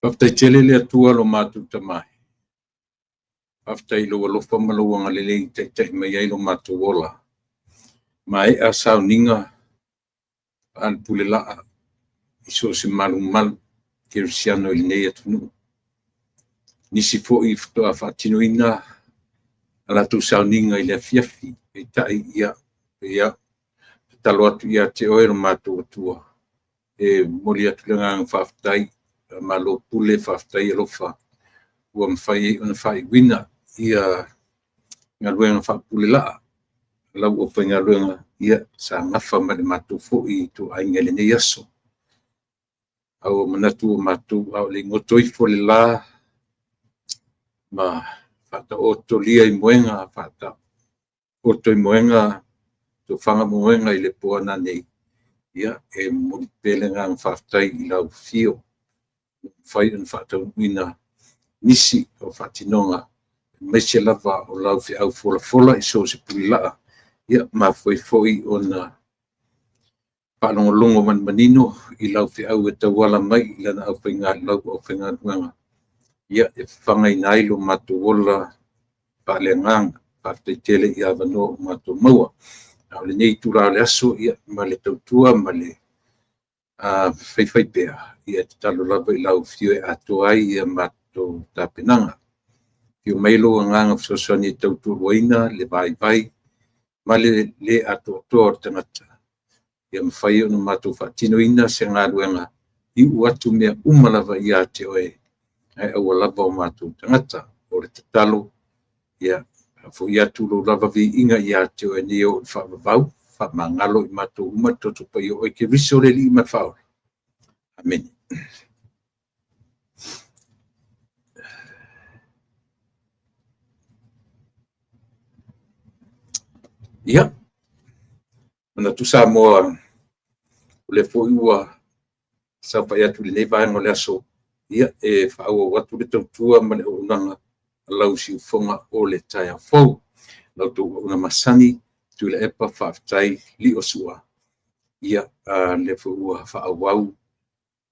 After chelele atua lo matu tamai. After ilo alofa malawanga lele te mai lo matu wola. Mai a sauninga al pulela iso se malumal kirsiano il nei atunu. Nisi fo i fto a fatinoina ala tu sauninga ile fiafi e tai ia talo atu ia te oero matu atua. E moli atu lenga faftai malo pule faftai alofa. Ua mawhai ona whai wina ia ngā ruenga whapulela lau o whai ngā ruenga ia sa ngawha mani matu fo i tu ainga le nei aso. Au manatu o matu au le ngotoi fo le la ma whata oto lia i moenga whata oto i moenga tu whanga moenga i le poana nei ia e mori pele ngā mwhaftai i lau fio whai on whata wina nisi o whatinonga meise lava o lau fi au fola i so se pulilaa ia ma foi o na whanongolongo manino i lau fi au e tawala mai i lana au whainga lau au whainga nuanga ia e whangai nailo matu wola pale ngang pate tele i avano matu maua au le nei tura le aso ia ma le tautua ma le whai pea ia te talo lava i lau fio e ato ai ia matu tapenanga Pio mailo nganga fsosoni tautu waina le vai ma le ato tangata. Ia mwhai ono matu whatino ina se ngā ruenga i uatu mea umalava i ate oe. Ai aua lava o matu tangata o le tatalo. Ia fo i atu lo lava vi inga i ate oe ni o whavavau. Whamangalo i matu umatoto pa i oe ke riso le li ima whao. Amen. Ia, mana tu sa moa le fo ua sa pa ia tu le vai no le aso ia e whaua watu le tautua ma le unanga lau si ufonga o le taia fau lau tu una masani tu le epa whaftai li o sua ia le fo ua whaawau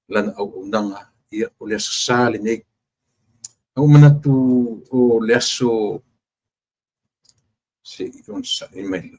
lana au unanga ia o le aso sa le nei au mana tu o le aso se on sa email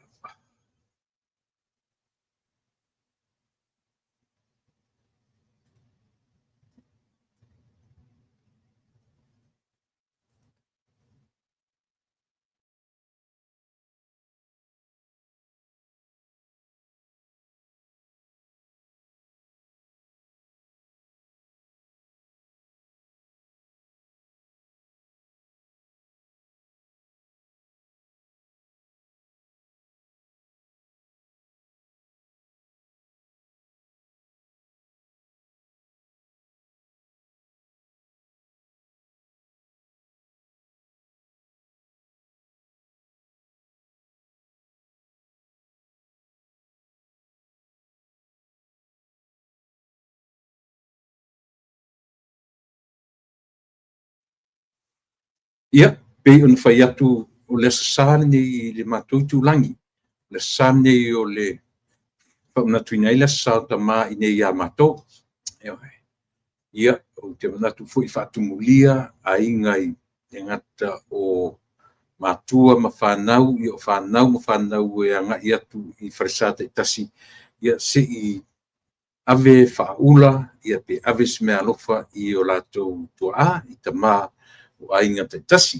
Ia, pe on whai atu o le sasane nei le mātou tūlangi. Le sasane o le whaunatuina i le sasau ta mā i nei a mātou. Ia, o te manatu fo i whaatumulia a ingai e ngata o mātua ma whanau, i o whanau e anga i atu i wharesata i tasi. Ia, se i ave whaula, ia pe ave smea lofa i o lātou tua i ta mā o ainga te tasi.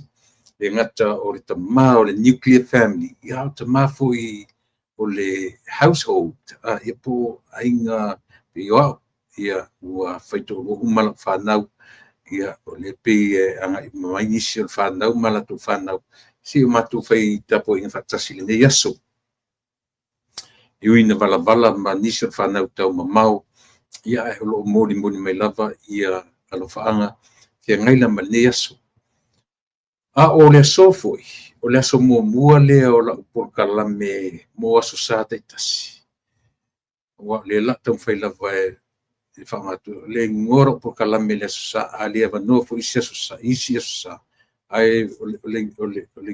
E ngata o le tamā o le nuclear family. Ia o tamā fo i o le household. Ia po ainga pe oau. Ia ua whaito o umala whanau. Ia o le pe anga i mamainisi o whanau, malatu whanau. Si o matu whai tapo inga whatasi le nei aso. Iuina vala ma nisi o whanau tau mamau. Ia e lo mori mai lava ia alo whaanga. Kia ngaila ma le nei aso. O le aso foi, o le aso mua lea o la uporkalame mo aso sa te tasi. Wa le la tau whai lava e whamatu. Le ngora uporkalame le aso sa a le ava no fo isi aso sa. Ai o le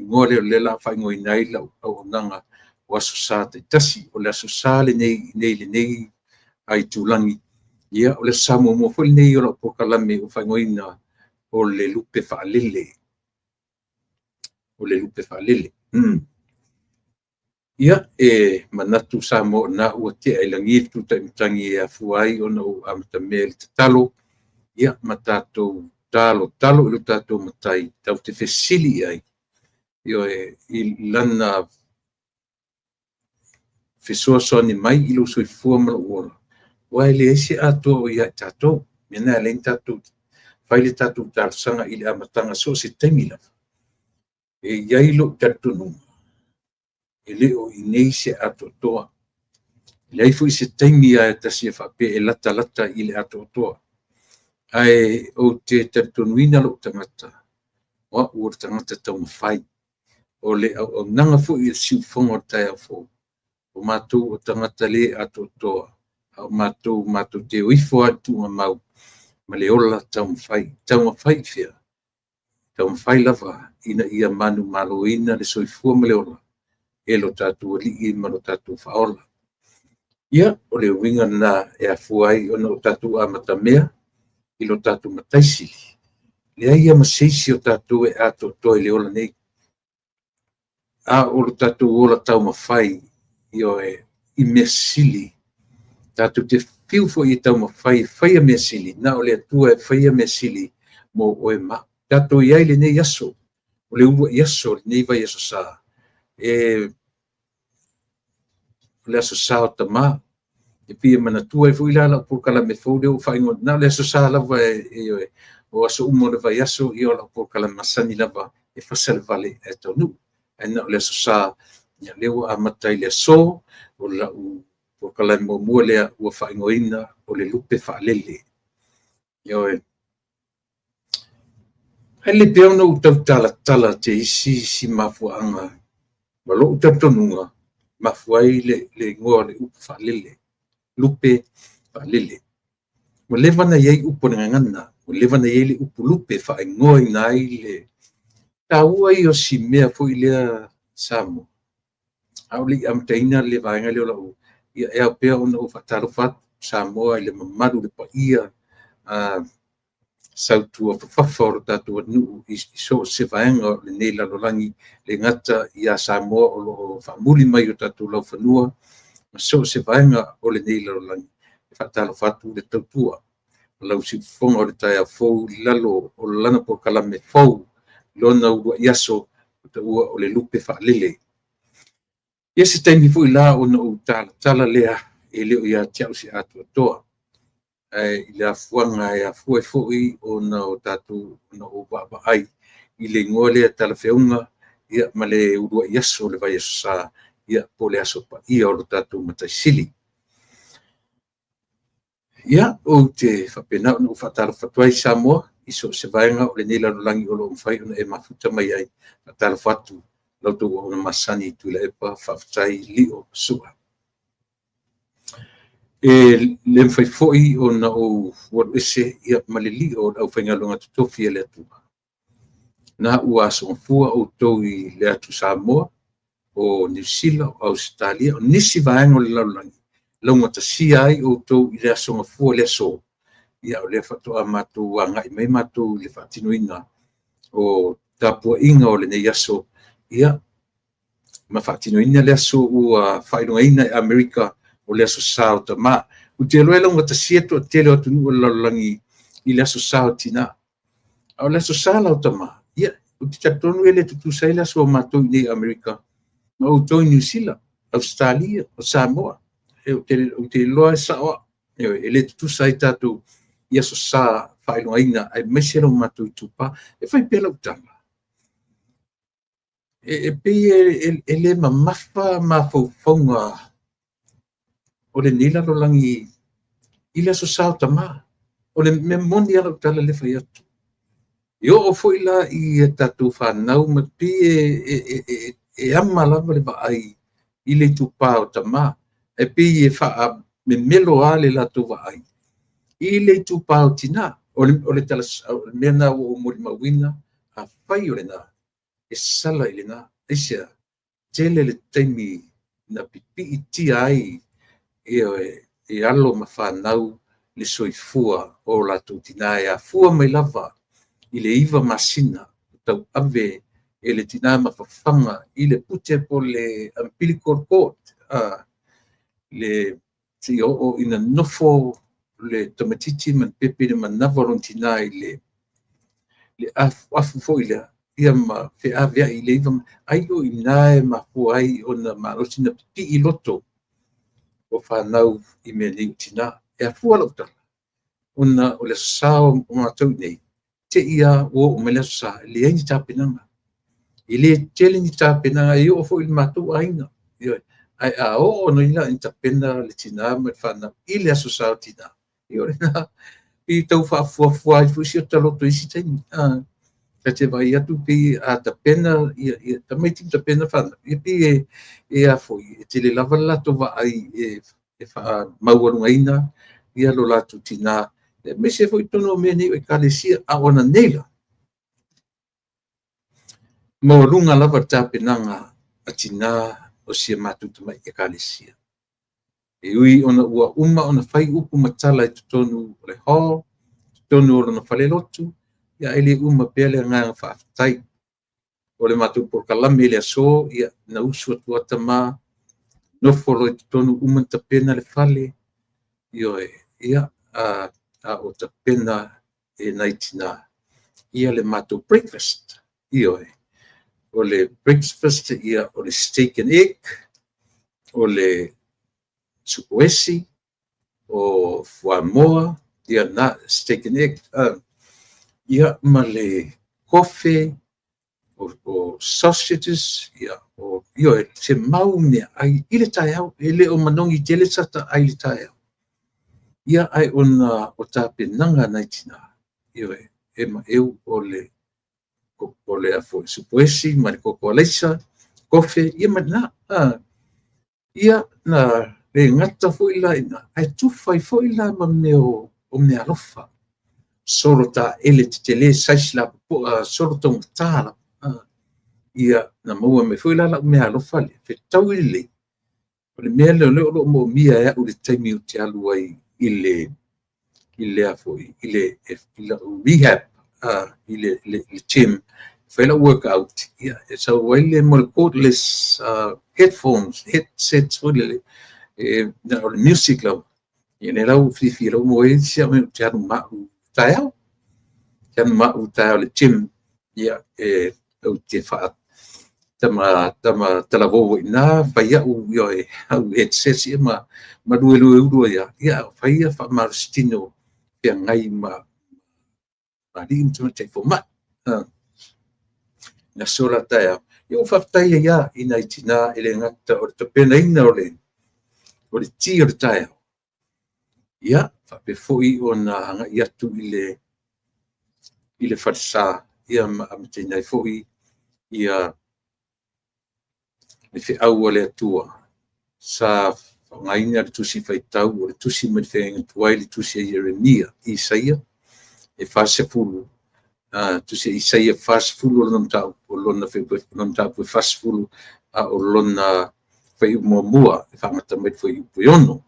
ngore o le la whai ngoi nai la au nanga o aso sa te tasi. O le aso sa le nei ai tūlangi. Ia o le samo mo foi nei o po kalame o whaingoina o le lupe whaalele. O le lupe whaalele. Ia manatu sa mo na ua te ailangi tu taimatangi e afuai o na o amata mea le tatalo. Ia matatou talo ilu tatou matai tau te fesili ai. Io i lana fesoasoani mai ilu soifua ma lau ola. Wai le ese ato o ia tatou. Mena le tatou faile tatou talasanga i le amatanga so se taimi lava. Iai lo tatununga. E leo i nei se ato toa. Le ai fu i se taimi a tasi e whape e lata i le ato toa. Ai o te tatunuina lo tangata. Wa ua tangata tau mawhai. O le o nanga fu i siu whonga tai a fo. O mātou o tangata le ato toa. O mātou te uifo atu a mau. Ma le ola tau mawhai fia. Tau mawhai lava ina ia manu malo ina le soifua ma le ola. E lo tātou li i ma lo tātou whaola. Ia, o le winga na e afuai o na o tātou amata mea, i lo tātou mataisili. Le ai ama seisi o tātou e ato toi le ola nei. A o lo tātou ola tau mawhai, i o i mea sili. Tātou te whiufo i tau mawhai, whaia mea sili. Na o le atua e whaia mea sili mo o e ma. Tātou i aile nei aso. O le ua i aso, nei vai aso saa. Le aso saa o tama. E pia mana tua e fu ilala po kala me fo de o whaingo. Na le aso saa lava o aso umo le vai aso i ola po kala masani lava e whasale vale e tonu. E na le aso saa ia leo a matai le aso o la u po kala mo mua lea ua whaingo ina o le lupe whaalele. Io Hele peo no utau tala te isi mafuanga. Malo utau tonunga mafuai le ngoa le upu whaalele. Lupe whaalele. Mo lewa na iei upo ngangana. Mo lewa na iei le upu lupe whaingoa nai le. Taua i o si mea fo i lea Samoa. Au li amtaina le vaenga leo lau. Ia ea pea ona o whataro what Samoa i le mamaru le pa ia. Sautua whawhawharo tātua nuu i so se vaenga le nei lalolangi le ngata i a Samoa o lo whamuli mai o tātua lau whanua. Ma so se vaenga o le nei lalolangi. E whatalo whatu le tautua. Lau si whonga o le tai a fau lalo o lana po kalame fau. Lona ua iaso o ta ua o le lupe whaalele. Ia se taimi fu i la o na o tala lea e leo ia tiau si atua toa. I le afuanga e afua e fui o na o tatu na o baba ai i le ngole a tala feunga ia ma le urua iaso le vai aso sa ia po le aso pa ia o lo tatu mataisili. Ia o te whapena o na whatara whatuai Samoa i so se vaenga o le nila rolangi o lo mwhai o na e mafuta mai ai whatara whatu lauto o na masani tu le epa whaftai li o sua. Le mwhai foi o na o ese ia malili o au whaingalonga tutofi e le atua. Na ua aso mfua o tau i le atu Samoa, o New Zealand, o Australia, o nisi vaenga o le laulangi. Launga ta sia ai o tau i le aso mfua le aso. Ia o le whatoa mātou wangai mai mātou le whatinuina o tapua inga o le nei aso. Ia ma whatinuina le aso ua whainunga ina e Amerika o le aso sao ta ma. U te loe launga ta sieto a tele o tunu o laulangi i le aso sao tina. O le aso sao lau ta ma. Ia, u te tatonu e le tutu sai le aso o mātou i nei Amerika. Ma u toi New Zealand, Australia, o Samoa. E u te loe sao. E le tutu sai tātou i aso sa whainunga ina ai mesero mātou i tupa. E whai pela utanga. E pei e le mamafa ma faufaunga o le nila rolangi i le aso sao tama. O le memoni ala utala le whai atu. Io o foila i e tatu whanau ma pi e ama lava le vaai i le tupa o tama. E pi e wha me melo a le latu vaai. I le tupa o tina. O le tala mena o mori mawina a whai o le na. E sala i le na. Eisia, tele le taimi na pipi i tia ai e alo ma whanau le soifua o lātou tina e a fua mai lava i le iwa masina tau ave e le tina mawhawhanga i le pute po le umbilical cord le ti o ina nofo le tomatiti man pepe le manavalon tina i le afu fo i le ia ma fe avea i le iwa ai o inae ma puai o na marosina pi i loto o whanau i mea nei tina e a fua lau tala ona o le sao o mātou nei te ia o me le sa le ai ta penanga i le tele ni ta penanga i o fo i mātou ainga ai a o no ina ta pena le tina me whanau i le aso sao tina i ore na i tau wha i fusi o taloto i si taimi ka te vai atu pi a ta pena i ta mai ta pena whanau i pi e a foi te le lava lato wa ai e wha mauarunga ina i alo lato tina me se foi tono me nei e kalesia a ona neila mo runga lava tapenanga a tina o sia matutu mai e kalesia e ui ona ua ona fai upu matala i tonu le ho tonu ona fale lotu ia ele pele nga whaatai o le matu por kalame le aso ia na usu atua tama no folo i tonu tapena le fale ia a o tapena e naitina ia le matu breakfast o le breakfast ia o le steak and egg o le supuesi o fuamoa ia na steak and egg ia ma le kofe o sausages ia o se mau mea ai i le taeau e le o manongi tele sata ai le taeau ia ai ona o tapenanga naitina e ma eu o le afo supuesi ma le koko alaisa kofe ia ma na ia na le ngata foi la ina ai tufai foi la ma meo o mea lofa solo ta ele tele saisla solo tong tala ia na maua me foi la me alofa le fe tau ile o le mea le mo mia ya o le taimi o te alu ai ile afoi ile rehab ile gym fela workout ia so wile mo cordless headphones headsets o le music lo ia era o fifi lo mo e sia me te alu ma tael kan ma tael le gym ia o te fa tama talavo ina faia u au headsets ia ma lu ia faia fa marstino ia ngai ma rin tu te format na sola tael eu fa tai ia ina itina ele ngata o te pena ina o le ti o tael ia fa pe foi ona anga ia tu ile farsa ia ma tina foi ia le fe au le tua sa ngaina le tusi fai tau le tusi me fe tuai le tusi Jeremia Isaia e fase fulu tusi Isaia fase fulu non tau o lona fe non tau pe fase fulu o lona fai mua e fa mata me foi puono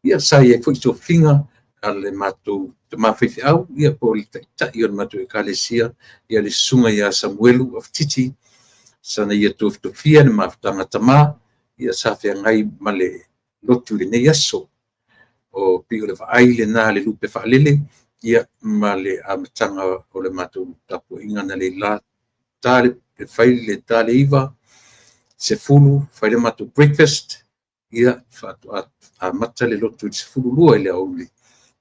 ia sai e foi so finga ale matu te mafai au ia po le ta ia matu e kalesia ia le sunga ia Samuelu of Titi sana ia to fia ma tanga tama ia sa fe ngai male lotu le nei aso o pio le ai le na le lupe fa lele ia male amatanga o le matu tapu inga na le la tale pe fai le tale iva se fulu fai le matu breakfast ia fa a mata le lotu se fulu lua le auli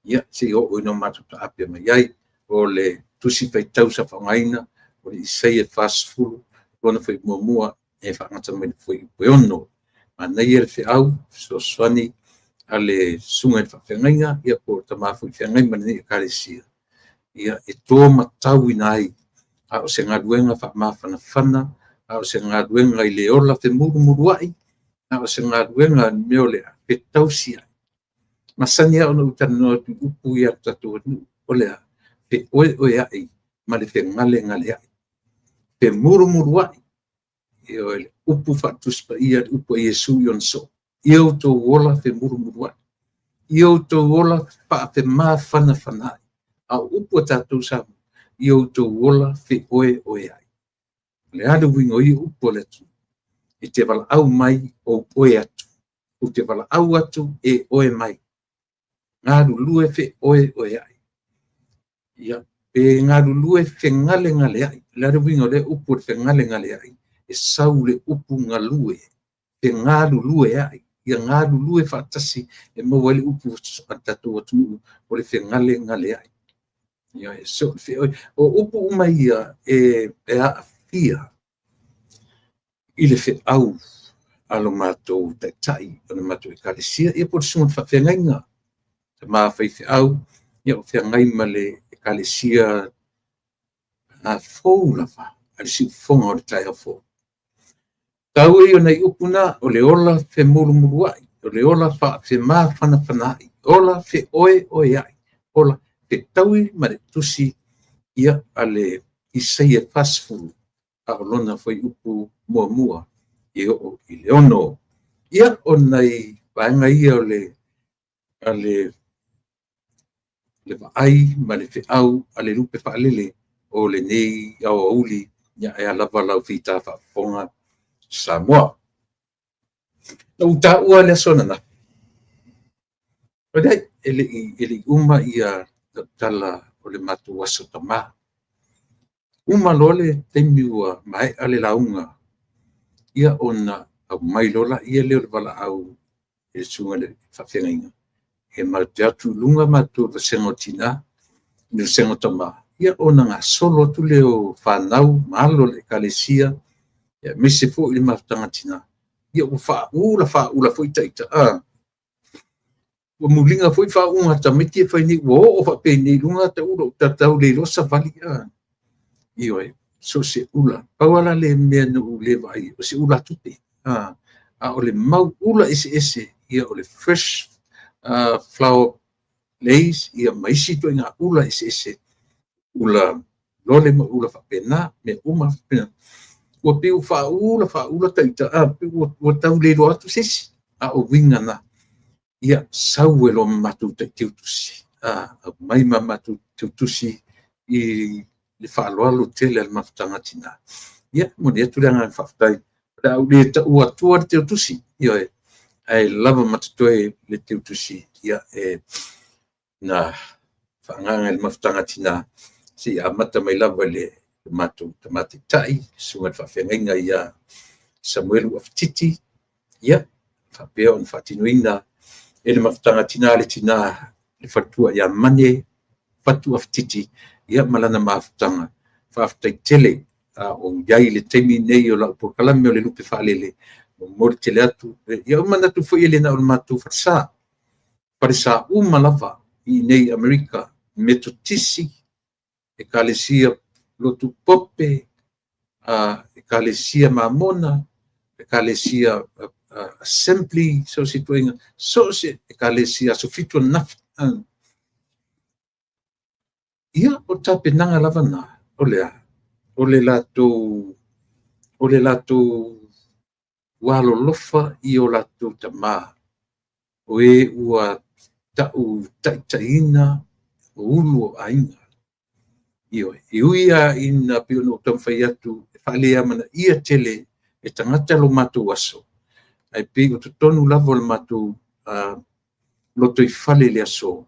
ia se o no matu ta apia mai ai o le tusi fai tau sa fa ngaina o le sei fast fulu ona foi mua e fa ngata me foi pono ana ia fe au so swani ale sunga fa fenga ia po tama foi fenga mani kalesia ia e to matau inai a o se ngaduenga fa ma fana a o se ngaduenga ile ola te muruai a o se ngaduenga meole pe tausia masania ona utano tu upu ia tatu ole pe o ai male fe ngale pe muruai e upu fatus pa ia upu Yesu yonso ia to wola fe muruai Io to ola pa pe ma fana fana. A upu tatu sa. Io to ola fe oe oe ai. Le adu wingo i upu le tu. I te wala au mai o oe atu. O te wala au atu e oe mai. Ngāru lue fe oe oe ai. Ia, pe ngāru lue fe ngale ngale ai. Le adu wingo le upu fe ngale ngale ai. E sau le upu ngalue. Pe ngāru lue ai. Ia ngāru lue whaatasi e mawali upu atatu atu o le fe ngale ngale ai. Ia e so fe oi. O upu umai ia e a fia. I le fe au alo mātou tai o le mātou e kalesia. Ia po le sunga whawhengainga. Te maa whai fe au. Ia o whengai ma le kalesia a fōu lawa. A le si fonga o le tai a fōu. Tau e o nei upuna o le ola fe muru muru ai. O le ola fe maa whana whana ai. Ola fe oe oe ai. Ola fe taui ma le tusi ia a le isai e pasfuru. A o lona foi upu mua mua. I o i le ono. Ia o nei vaenga ia o le vaai ma le fe au a le lupe whaalele o le nei au auli ia e alava lau whita whafonga Samoa. Na uta ua le sona na. O dei, ele uma ia tala o le matu waso tama. Uma lole temi ua mai ale launga. Ia ona au mai lola ia leo le wala au e sunga le whawhengainga. E mauti atu lunga matu le sengo tina, le sengo tama. Ia ona ngā solo tu leo whanau, malo le kalesia, ia mese fo i le maftanga tina. Ia o whaula fo i taita. Ua mulinga fo i whaunga tamiti e whaini, o whapeni lunga ta ura o tatau le losa vali. Ia e, so se ula. Pauala le mea nu le vai, o se ula tupe. A o le mau ula ese, ia o le fresh flower lace, ia maisi to inga ula ese. Ula lole ma ula whapena, me uma whapena. Ua piu whaula taita, ua tau le lo atu sesi. A o winga na. Ia sau e lo matu te tiutusi. Mai ma matu tiutusi i le whaaloalo tele al mafutanga tina. Ia, moni atu leanga whaftai. Rau le ta ua tua le tiutusi. Ia e, ai lava matatoe le tiutusi. Ia e, na whaanganga le mafutanga tina. Si a mata mai lava le matu tamati tai. Sungat whawhengainga ia Samuel Uafititi. Ia, whapea on whatinuina. E le mafutanga tina le tina le whatua ia mane. Whatu Uafititi. Ia malana mafutanga. Whaftai tele. O iai le teimi nei o la upokalame o le lupe whaalele. Mori tele atu. Ia umanatu fo ele na o le matu whatsa. Parisa umalava i nei Amerika. Metotisi. E kalesia lotu pope. E kalesia mamona. E kalesia assembly. So situenga. So se e kalesia sofitua nafi. Ia o tape nanga lavana. O le lato walo lofa i o lato tama. O e ua tau taitaina o ulu o ainga. Io, iuia ina piono tamwhai atu, e whalea mana ia tele e tangata lo matu waso. Ai pi o tonu lavo le matu loto i whale le aso.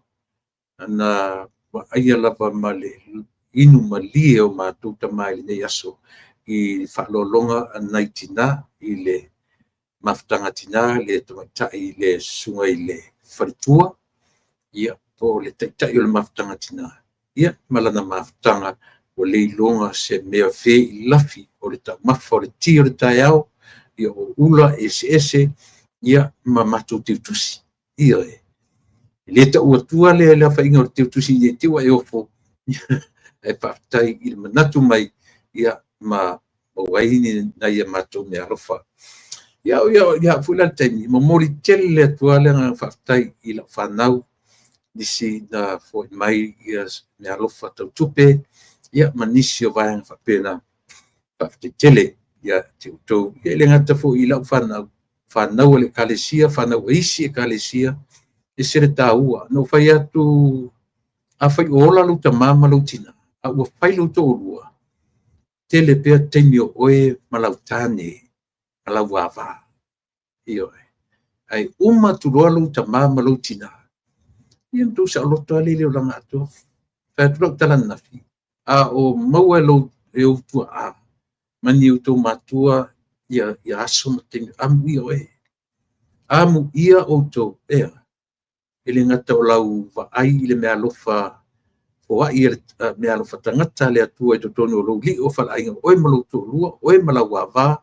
Na aia lava male inu malie o matu tamai le aso. I whalolonga anai tina i le mafutanga tina le tamatai le sunga i le wharitua. Ia po le taitai o le mafutanga tina. Ia malana mafutanga o le ilonga se mea fe i lafi o le taumafa o le ti o le tai au. Ia o ula ese ia mamatu tiutusi. Ia e. Le ta uatua le whainga o le tiutusi i e tiwa e ofo. E whaftai i le manatu mai ia ma waini na ia matou me alofa. Ia fuila taimi. Mamori tele le atua le nga whaftai i la whanau. Nisi na foi mai ia me alofa tau tupe. Ia manisi o vayang whapena. Whaftai tele. Ia te utou. Ia le ngata fo i la whanau. Whanau le kalesia, whanau isi e kalesia. e sere taua no fai atu a fai ola lu tamama lu tina a ua fai lu to lua tele pea temi o oe malautane malau wava io ai uma tu lu tamama lu tina iam tu sa loto ali le langa atu fa tu talan nafi a o maua lo e o tu a mani o to matua ia aso matengi amu ia oe amu ia o to ea ele ngata o lau wa ai ile mea lofa o ai ele mea lofa tangata le atua i totonu o lo li o fala inga oe malo to lua oe malau wava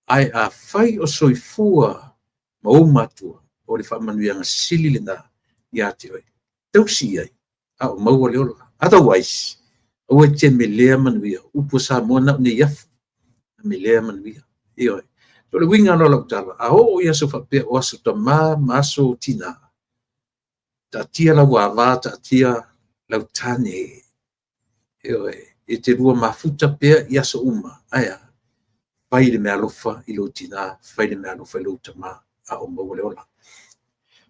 ai a fai o soifua ma o matua o le whamanuianga sili le na ia te oe tausi ai a o maua le ola otherwise o e te melea manuia upo sa moa na ne iafu melea manuia ia oe so le winga no lau tala a o ia so whapea o aso ta maso tina ta tia la wava ta tia lau tane e te rua mafuta pea ia so uma aya fai le mea lofa i lo tina fai le mea lofa i lo tama a o maua le ola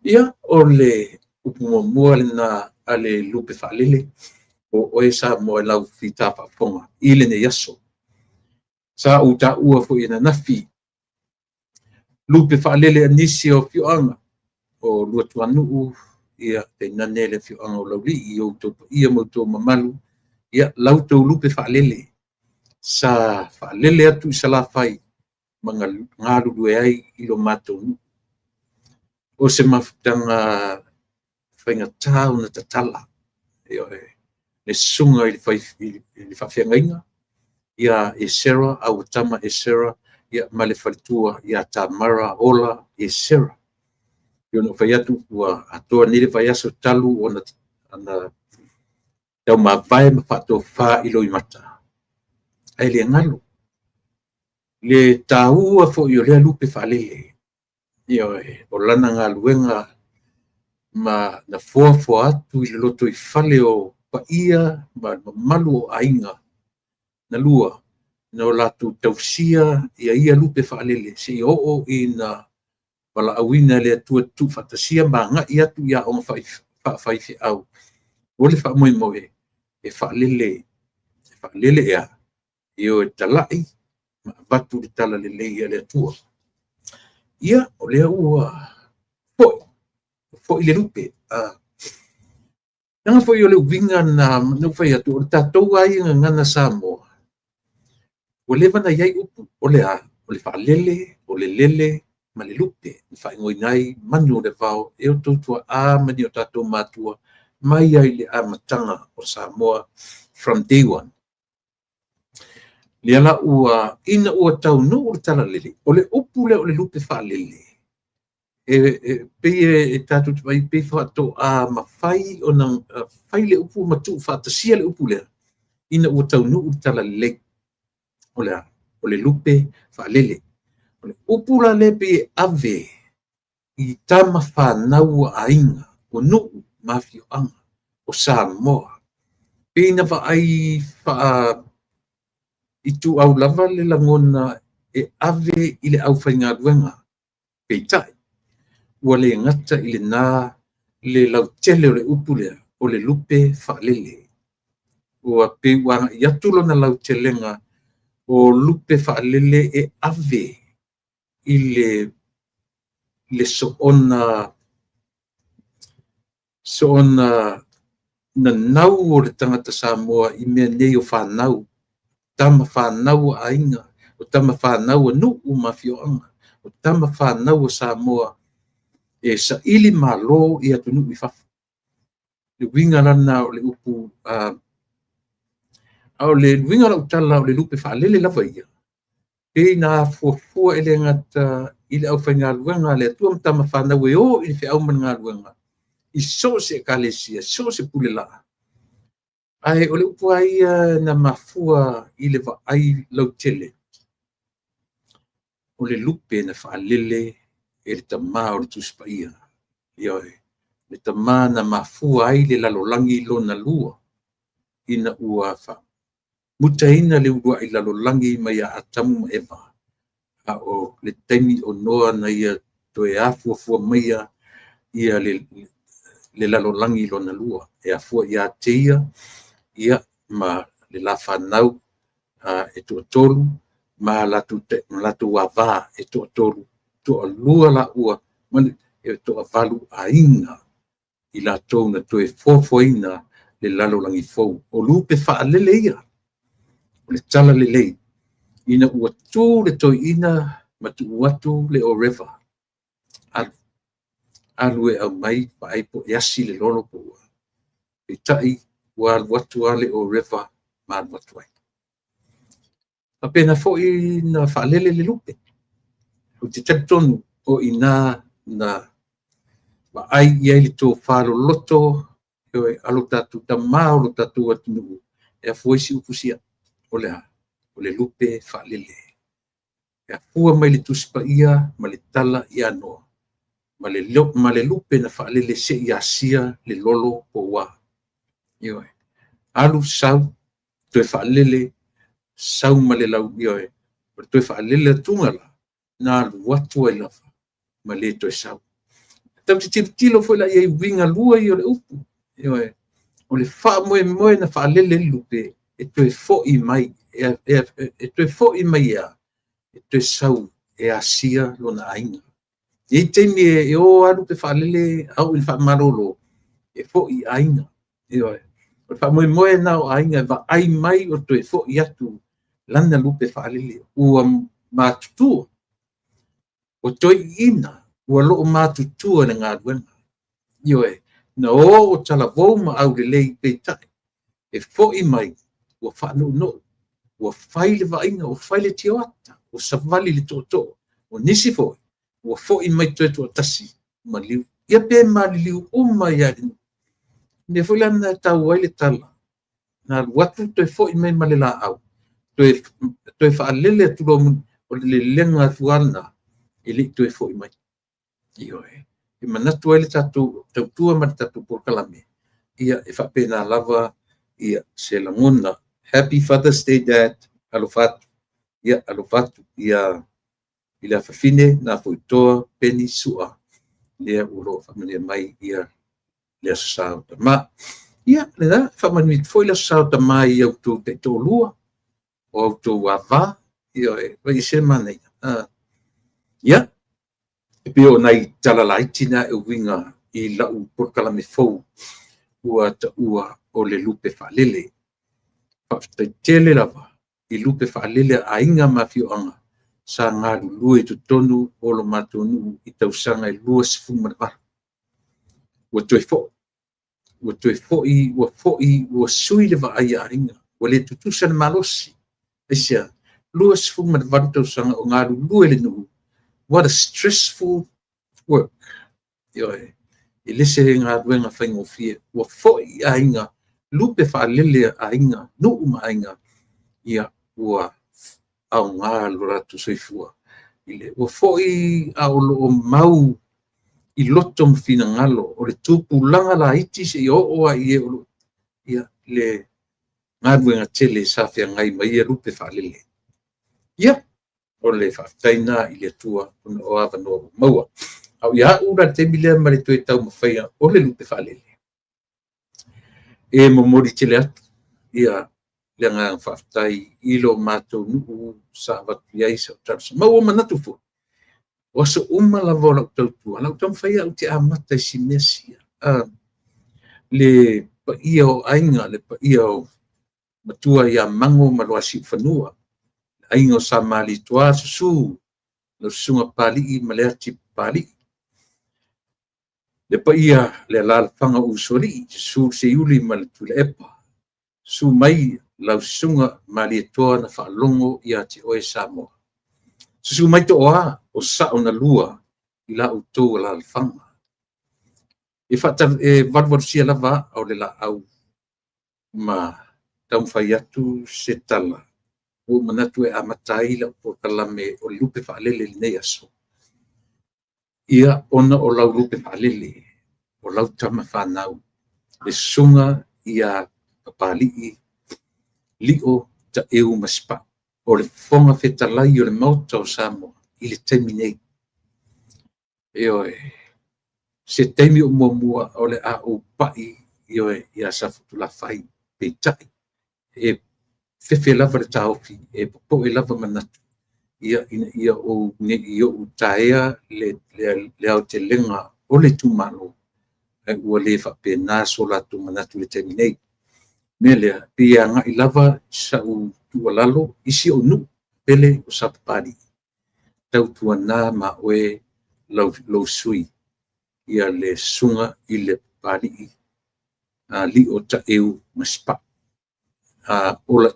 ia o le upumamua le na ale lupe whaalele o oe sa mo e lau fita whaponga i le ne yaso sa uta ua fo ina nafi lupe whaalele anisi o fioanga o lua tuanuu ia te nanele fioanga o lauli i o topo ia mo tō mamalu ia lau tō lupe whaalele sa whaalele atu i sala whai mga ngā rurue ai i lo mātou nu o se mafutanga whainga tāu na tatala le sunga i le whawhiangainga ia e Sarah au tama e Sarah ia male whalitua ia Tamara ola e Sarah ia no whaiatu ua atoa nire whaiaso talu o na tau mawai ma whato wha ilo i mata ai le ngalo le tāua fo i o lea lupe whalele ia o lana ngā luenga ma na foa atu i le loto i whale o pa ia ma malu o ainga na lua na o latu tausia ia lupe whaalele se i o i na wala awina le atua tu whatasia ma nga i atu ia o whaifi au o le wha moe moe e whaalele ea i o e talai ma batu le tala le leia le atua ia o lea ua fo i le lupe nanga fo i o le winga na whai atu o le tātou ai ngana Samoa o le wana iai upu o le whaalele o le lele ma le lupe i whaingoi nai manu le vau e o tautua mani o tātou mātua mai ai le amatanga o Samoa from day one le ala ua ina ua tau no o le tala lele o le upu le o le lupe whaalele e tātou te mai pe whaato mawhai o na whai le upu matu whaatasia le upu lea ina ua tau no o le tala lele o le lupe whaalele o le upu la le pe ave i tama whanau ainga o nuu mawhioanga o Samoa pe ina ai i tu au lava le langona e ave i le au whainga ruenga pe tai ua le ngata i le nā le lau tele o le upu lea o le lupe whaalele ua pe wanga i atulo na lau telenga o lupe whaalele e ave i le soona na nau o le tangata Samoa i mea nei o whanau tama whanau ainga o tama whanau a nuu mawhioanga o tama whanau o Samoa e sa ili malo i atu nuu i whafu le winga lana o le upu au le winga la utala o le lupe whaalele lava ia pe na fuafua ele ngata i le au whainga luenga le atua tama whanau e o i le whiau man ngā luenga i so se kalesia so se pule la ai o le upu ai na mafua i le ai lau tele o le lupe na whaalele e le tamā o le tuspaia ioi le tamā na mafua ai le lalolangi lo na lua ina ua wha mutaina le urua i lalolangi mai a atamu ma eva a o le taimi o noa na ia toe a fuafua mai a ia le lalolangi lona lua e afua ia teia ia ma le la whanau e tuatolu ma latu wawā e tuatolu toa lua la ua mani e toa valu ainga i la tau na toe fofoina le lalolangi fou o lupe whaalele ia o le tala le lei ina ua tū le toi ina ma tu watu le o river alu e au mai pa aipo e asi le lolo po ua e tai ua watu ale o river ma watu ai pa pena fo i na whaalele le lupe o te teptonu o ina na ma ai ia le tō whalo loto e alo tatu tamao lo tatu atunu e a fuisi upusia o le lupe whaalele e a fua mai le tuspa ia ma le tala ia noa ma le lupe na whaalele se ia sia le lolo o wa ioe alu sau toe whaalele sau ma le lau ioe toe whaalele tungala na alu watu ai lafa ma le toe sau tau te tilo foi la iei winga lua i o le upu ioe o le wha moe na whaalele lupe e toe fo i mai e toe fo i mai ia e toe sau e asia lona ainga e teimi e o alu pe whaalele au i whaamarolo e fo i ainga ioe o wha moe na o ainga va ai mai o toe fo i atu lana lupe whaalele ua mātutua o toi ina ua loo mātutua na ngā ruenga ioe na o tala vou ma au le lei peitai e fo i mai ua whaanu no ua whaile vainga o whaile tioata o savali le toto o nisi foi ua fo i mai toe tua tasi ma liu ia pe ma liu uma ia dinu ne foi lana tau ai le tala na watu toe fo i mai ma le la au toe whaalele tulo o le lenga tuana i li toe fo i mai ioe i manatu ai le tautua ma le tatu porkalame ia e whapena lava ia se langona Happy Father's Day Dad alofatu ia i le afafine na foitoa peni sua lea ulo whamania mai ia lea sasau tama ia lea whamanit foi lea sasau tama i au tō te tō lua o au tō wawā ioe vai se manei ia e pio nai talalaitina e winga i lau porkalame fou ua ta ua o le lupe whaalele tele lava i lupe whaalele a inga mawhioanga sa ngā lua i tutonu o lo matonu i tausanga i lua sifu marwara ua toe ua sui le wa aia a inga ua le tutusa na malosi esia lua sifu marwara tausanga o ngā lua le nuhu what a stressful work ioe i lese ngā ruenga whaingofie ua fo'i a inga lupe whaalele a inga nuu ma inga ia ua au ngā loratu soifua ile ua fo'i a o mau i loto mawhina ngalo o le tūpulanga la iti se i o a i e olo ia le ngā ruenga tele sawhia ngai mai ia lupe whaalele ia o le whaaftaina i le tua o awa noa maua au ia ura te milea ma le toe tau mawhaia o le lupe whaalele e momori tele atu ia le ngā whaaftai i lo mātou nuu sa watu iai sa utarasa maua manatu fu o so la vola tautua lau tam whaia au te amata si mesia le pa ia o ainga le pa ia o matua ia mango maloasi whanua aingo sa mali tua susu no sunga pali I malea ti pali le pa ia le lalafanga usori su se iuli male tule epa su mai lau sunga mali toa na whaalongo ia te oe Samoa su mai to oa o sao na lua I la utou lalafanga e whata e vadvarusia lava au le la au ma tau whai atu se tala o manatu e amatai la po kalame o lupe whaalele nei aso ia ona o lau lupe whaalele o lau tama whanau le sunga ia papali'i li'o ta eu maspa o le fonga whetalai o le mauta o Samoa I le taimi nei ioe se taimi o mua o le a o pai ia sa futula fai pe tai e fefe lava le taofi e po e lava manatu ia o ne ia o taea le au te lenga o le tumalo e ua le faapena so latu manatu le taimi nei me lea pia nga i lava sa u tualalo isi o nu pele o sapapali tau tuana ma oe lau sui ia le sunga i le pali li o ta eu maspa ola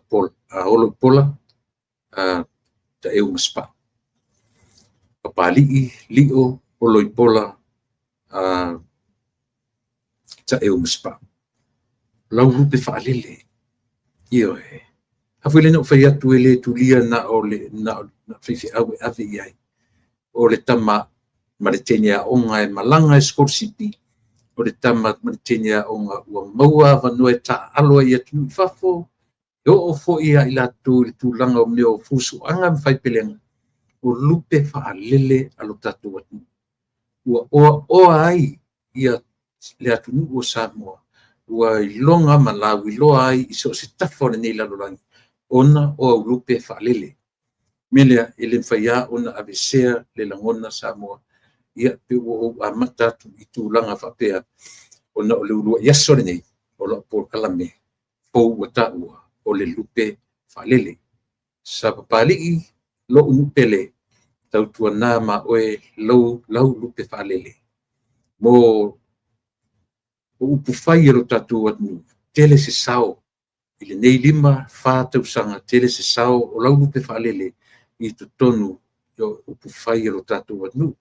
pola ta eu maspa papali li o oloi pola ta eu maspa lau lupe faalele io hafile no fai atu ele tulia na ole na fifi ave iai o le tama ma le tene a onga e malanga e skorsipi o le tama ma le tene a onga ua maua vanua e ta aloa ia tunu fafo e o fo ia i latu le tūlanga o meo fusu anga mwhai pelenga o lupe faalele alo tatu watu ua oa ai ia le atunu o Samoa ua ilonga ma la wiloa ai i so se tafo le nei lalolangi ona o au lupe faalele melea ele mfaia ona avesea le langona Samoa ia pe o amatatu i tūlanga whapea ona o le urua iaso le nei o la por kalame pou wata ua o le lupe faalele sa papalii lo unupele tau tuana ma oe lau lupe faalele mo o upu fai ero tatu atu tele se sao i le nei lima fa tausanga tele se sao o lau lupe faalele i tonu yo upu fai ero tatu atu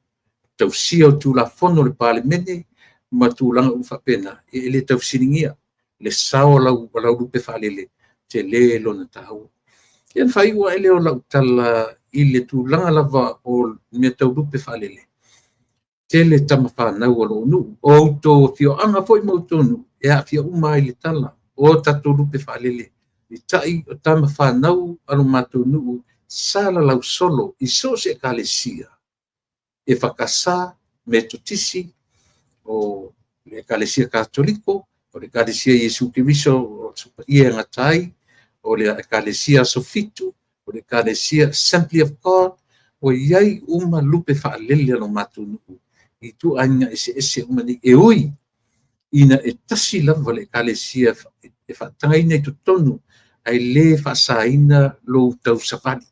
tausia o tulafono le palemene ma tulanga ufapena e le tausiningia le sao lau lupe faalele te le lona tau ia fai ua ele o lau tala i le tulanga lava o me tau lupe faalele tele tama whanau o lo nu o to fio anga foi mo tonu e a fio uma i le tala o tatu lupe faalele i tai o tama whanau alo matu nu sala lau solo i so se kalesia e whakasa me totisi o le kalesia katoliko o le kalesia Yesu Kiriso o ia ngatai o le kalesia sofitu o le kalesia Assembly of God o iai uma lupe faalele alo matu nu i tu anya ese umani e ui ina e tasi lava le kalesia e whatangaina i tutonu ai le whasaina lo tau safari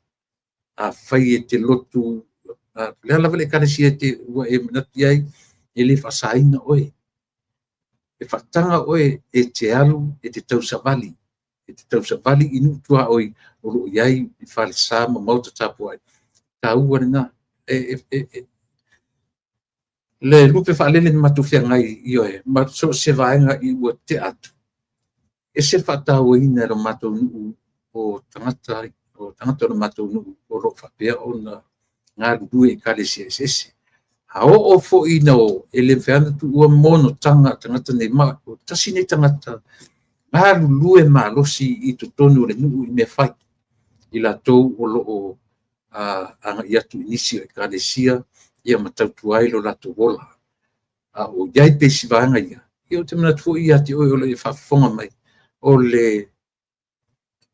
a whai e te lotu lea lava le kalesia te ua e manati ai e le whasaina oe e whatanga oe e te alu e te tau savali inu tua oi o lo iai i whale sa ma mauta tapu ai ta ua na le lupe faalele ni matufia ngai ioe ma so se vaenga i ua te atu e se whatau ina ro matou nuu o tangata o matou nuu o ro whapea o na ngā rurue i kalesia ese a o fo ina o ele whiana tu ua mono tangata nei ma o tasi nei tangata ngā rurue ma losi i to tonu le nuu i me whai i la tou o loo anga i atu inisi o kalesia ia matautu ai lo lato wola o iai pe sivanga ia o te manatu ia te oi o le whafonga mai o le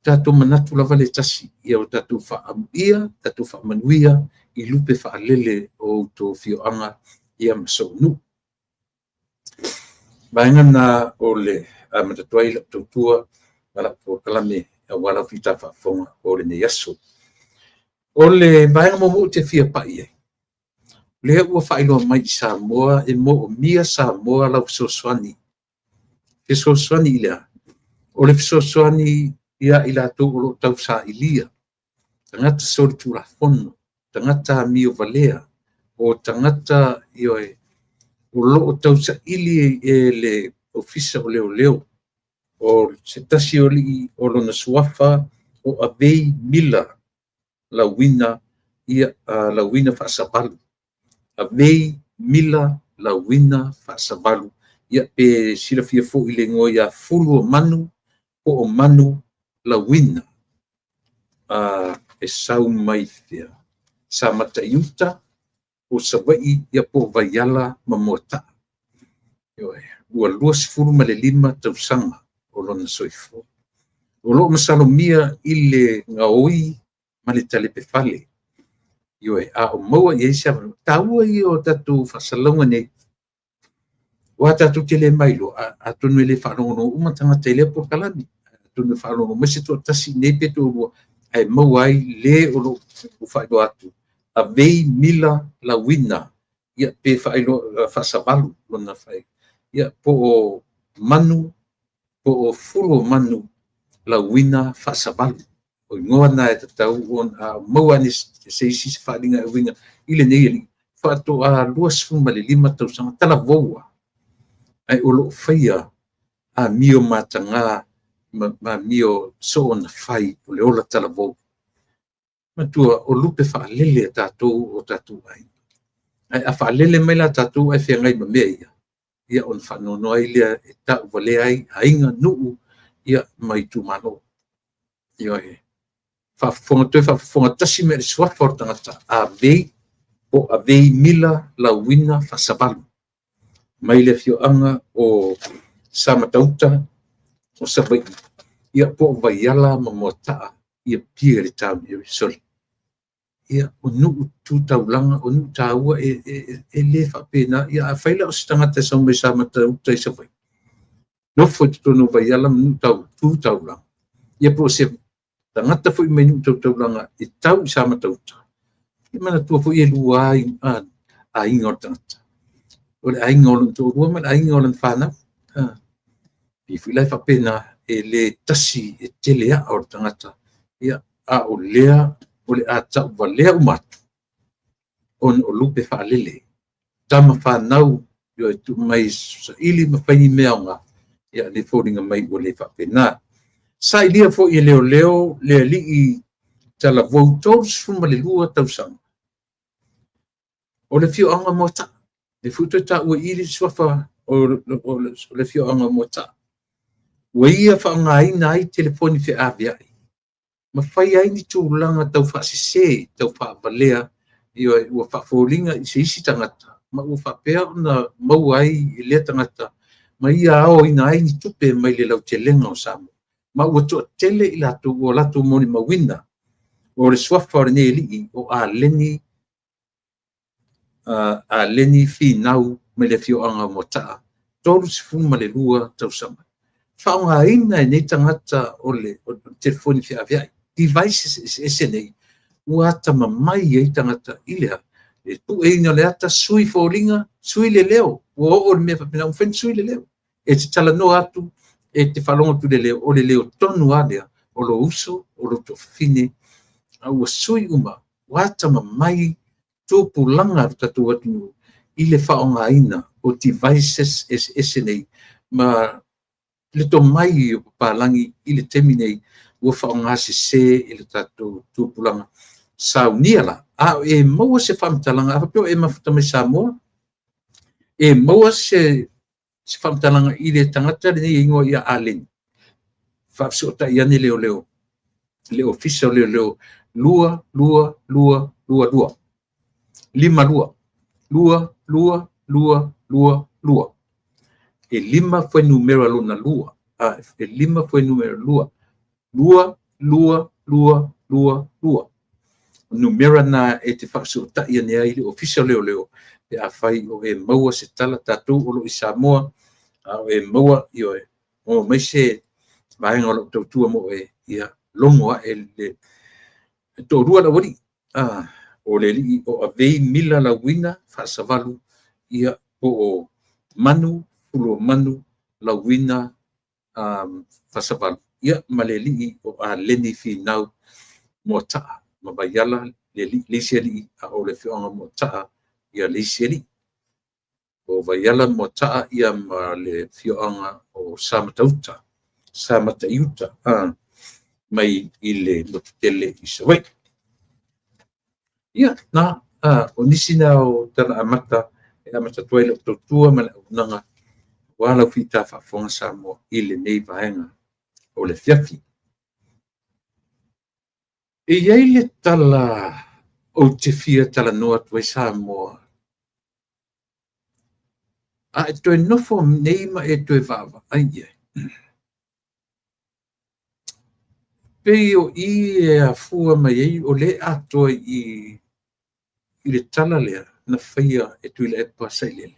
tatu manatu lava le tasi ia o tatu whaamuia tatu whaamanuia i lupe whaalele o to fioanga ia masou nu vaenga na o le matatu ai la tautua wala po kalame wala fita whafonga o le ne yaso o le vaenga momu te fia pai lea ua whailoa mai i Samoa e mo o mia Samoa lau fesoasoani i lea o le fesoasoani ia i latou o loo tau sa ilia tangata soli tulafono tangata mio valea o tangata ioe o loo tau sa ili e le ofisa o leo o se tasi o lii o lona suafa o avei mila lauina ia lauina whaasabalu avei mila lauina whaasavalu ia pe silafia fo i le ngoi a fulu o manu o manu lauina e sau mai fia sa mata iuta o sa wai ia po vaiala ma mota ua 25 tausaga o lona soifo. O loo masalomia i le gaoi ma le talepefale. A o maua i eisa taua i o tatou faasalauga nei. Ua tatou tele mai lo atonu i le faalogono uma tagata i lea polokalami. Atonu e faalogono mai se tuatasi nei pe toulua ae maua ai lē o loo faailoa atu. Avei mila lauina ia pe faasavalu lona fai. Ia po o manu, po o fulu manu lauina faasavalu. O ingoa na e tatau ona maua ni se isi se faalinga e winga i lenei ali. Faatoa 25 tausaga talavoua. Ai o loo faia a mio matanga ma mio so ona fai o le ola talavou. Matua o lupe faalele tatou o tatou ai. Ai a faalele mai la tatou ai whiangai ma mea ia. Ia on whanono ai lea e tau wale ai hainga nuu ia mai tumano. Ia e. Whafonga tasi me le swafa o tangata a vei o a vei mila la wina whasabalu. Mai le fioanga o samatauta o sawai. Ia po vaiala ma motaa ia pia le tau ia soli. Ia o nuu tu taulanga o nuu taua e le whapena ia a whaila o stangata sa mai samatauta i sawai. Nofo te tono vaiala ma nuu tu taulanga. Ia po se tangata fo i mai nuu taulanga i tau i samatauta. Ia mana tua fo i e lua a inga o tangata. O le ainga o lun tō rua ma le ainga o lun whanau. I whilai whapena e le tasi e telea o tangata. Ia a o lea o le a tau wa lea umatu. On o lupe whaalele. Tama whanau yo e tu mai sa ili mawhaini mea nga. Ia le fōringa mai o le whapena. Sa ilia fo i leo leo le li i tala voutos fuma le lua tausanga. O le fio anga mota. Le futo ta ua ili swafa o le fio anga mota. Ua ia whaanga ina ai telefoni fe avia ai. Ma whai ai ni tūlanga tau whaasise, tau whaabalea, ua whaafolinga i se isi tangata. Ma ua whaapea na mau ai i lea tangata. Ma ia ao ina ai ni tupe mai le lau te lenga o Samu. Ma ua toa tele i latu o latu moni mawina. O le swafa o ne li o a leni fi nau me le fio anga motaa. Tolu sifuma le lua tau sama. Whaonga ina e nei tangata o le telefoni fi aviai. Devices ese nei. Uata mamai e tangata ilea. E tu e ina le ata sui fōringa, sui le leo. Ua o le mea whapena uwhen sui le leo. E te tala no atu, e te whalonga tu le leo. O le leo tonu alea. O lo uso, o lo tofine. Ua sui uma. Uata mamai tōpu langa tatu atu i le whaonga ina o devices ese nei. Ma le to mai o palangi i le temi nei ua whaonga se i le tatu tōpu langa. Saunia la. E maua se whamtalanga. Apa pio e mafuta mai Samoa. E maua se whamtalanga i le tangata le nei ingoa i a Allen. Whapsota i ane leo leo. Leo fisa leo leo. Lua. Lima lua. Lua. E lima foi numero aluna lua. E lima foi numero lua. Lua. Numero na e te whakasota i ane ai official leo. E a whai o e maua se tala tatu o lo i Samoa. O e maua i o e. O mai se vaenga o lo tautua mo e ia longoa e le tō rua la wari. O le li o a vei mila la wina whaasavalu ia o manu, pulo manu la wina whaasavalu. Ia ma le li o a leni fi nau mo taa. Ma baiala le li leisia li a o le whionga mo taa ia leisia li. O baiala mo taa ia ma le whionga o Samatauta. Samataiuta. Mai i le lotele i sawai. Ia, na, o nisi na o tana amata, e amata tuaila o tautua ma le unanga, wala whita whafonga Samoa i le nei vaenga o le fiafi. E iei le tala o te fia tala noa tuai Samoa. A e toe nofo nei ma e toe vava. Ai e. Pei o I e a fua mai ei o le atoa I le tala lea na whaia e tui le e pasai lele.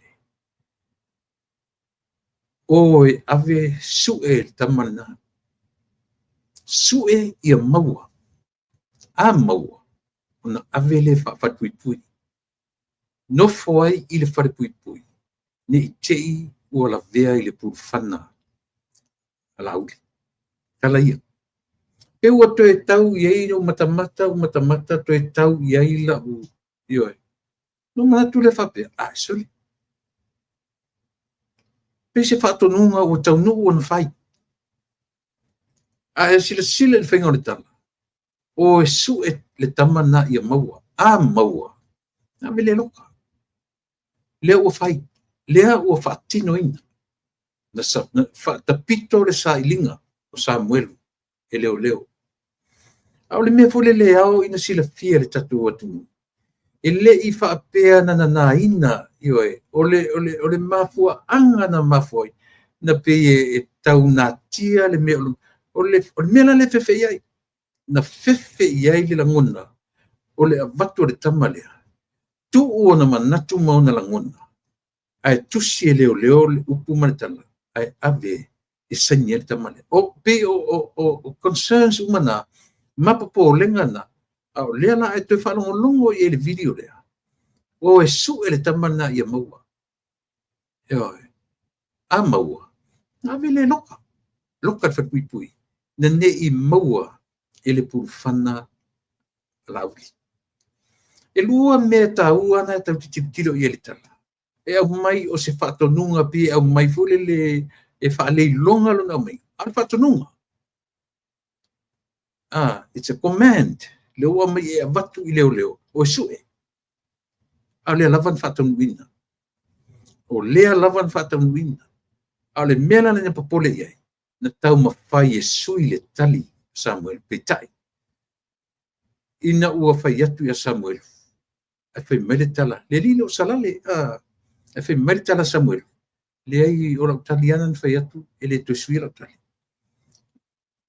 O e ave sue tamana. Sue ia maua. A maua. Ona ave le whapatui pui. Nofo ai I le whare pui pui. Ne I tei ua la vea I le pulwhana. Ala uli. Kala ia. Pe ua toe tau iei o matamata toe tau iei la u ioe. No manatu le whapea. Soli. Pe se whatonunga o tau nuu ona whai. Sila le whainga o le tala. O e su e le tamana ia maua. Maua. Na me le loka. Lea ua whai. Lea ua whaatino ina. Na tapito le sa ilinga o Samuelu. E leo leo. Au le mea fole le au ina sila fia le tatu atu. E le I whaapea na ina ioe. O le mafua anga na mafua. Na pe e tau na tia le mea o le mea la le fefe iai. Na fefe iai le langona. O le avatu le tamalea. Tu o na manatu mauna langona. Ai tusi e leo leo le upu manitala. Ai ave e sanya le tamalea. O pe o concerns umana. Mapapo lenga na. Au lea la e toi whalongolongo I le video lea. O e su e le tamana ia maua. Eoi. A maua. Ave le loka. Loka le whakui pui. Na ne I maua e le pulwhana lauli. E lua mea taua na tau titilo I le tala. E au mai o se whatonunga pi au mai fule le e whaalei longa longa mai. Au whatonunga. It's a command. Le ua mai e avatu I leo leo. O sue. Au lea lavan whatanuina. O lea lavan whatanuina. Au le mea lana na papole iai. Na tau mawhai e sui le tali Samuel Petai. Ina ua whai atu ia Samuel. E whai mele tala. Le lilo salale. E whai mele tala Samuel. Le ai ora utaliana na whai atu. E le tuisuira utali.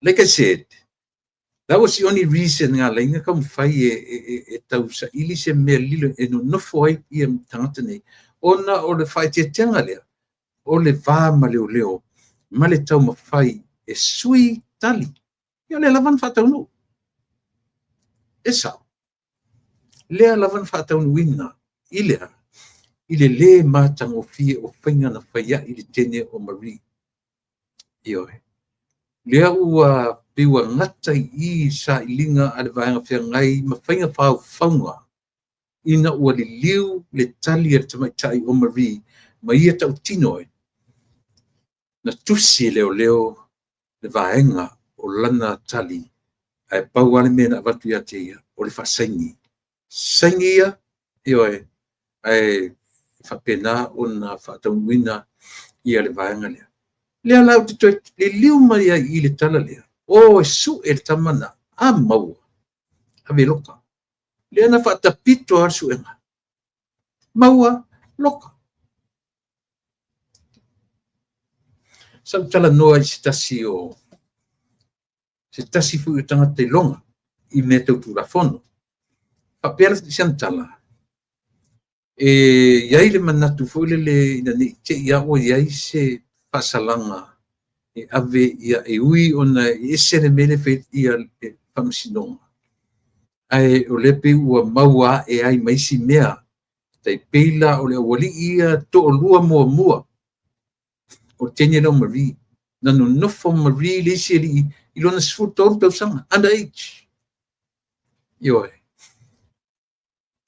Like I said, that was the only reason ngā lainga kam whai e tau sa ili se mea lilo e no nofo ai I tangata nei. Ona o le whai te tenga lea. O le vāma leo leo. Ma le tau ma whai e sui tali. Ia le lavan whatau no. E sao. Lea lavan whatau nuina. Ilea. Ile le mātang o fie o whainga na whaia I le tene o Marie. Ioe. Lea ua piwa ngata I sa ilinga ale vaenga whia ngai ma whainga whau whaunga. Ina ua li liu le tali ar tamaitai o Marie ma ia tau tinoe. Na tusi leo leo le vaenga o lana tali ai pau ale mena watu ia te ia o le whasaingi. Saingi ia, ioe, ai whapena o na whatauwina ia le vaenga lea. Lea lau te toi, le liu mai I le tala lea. O e su e le tamana, a maua, a ve loka. Lea na whatapito ar suenga. Maua, loka. Sau tala noa I se tasi o, se tasi fu I tangata I longa, I me tau turafono. Papela sian tala. Iai le manatu fuile le ina ni te ia o iai se pasalanga. Ave ia e ui ona e sere mele fe ia e pamsinonga. Ai o lepe ua maua e ai maisi mea. Tai peila o le wali ia to o lua mua mua. O tenye no Marie. Nanu nofo Marie le se li ilona sifu toru tau sanga. Underage. Ioe.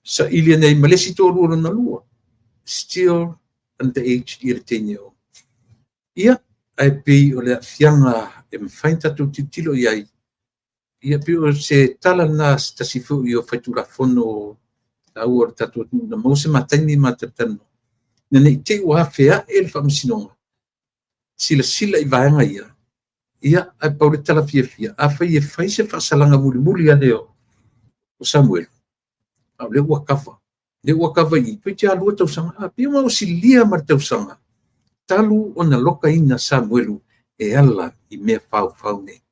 Sa ilia nei malesi to lua na lua. Still underage ia tenye o. Ia. Ai pei o le fianga e mwhainta tu titilo iai. Ia pei o se tala nā tasifu I o whaitura whono au o tatu na mause mataini matatano. Nene I te ua hawhea e le whamisinonga. Sila I vaenga ia. Ia ai pau le tala fia. A whai e whai se whasalanga muli ane o Samuel. Au le ua kawa. Le ua kawa I. Pei te alua tausanga. A pei o mau si lia mar tausanga. talu ona loka ina Samuelu e ala I mea whau nei.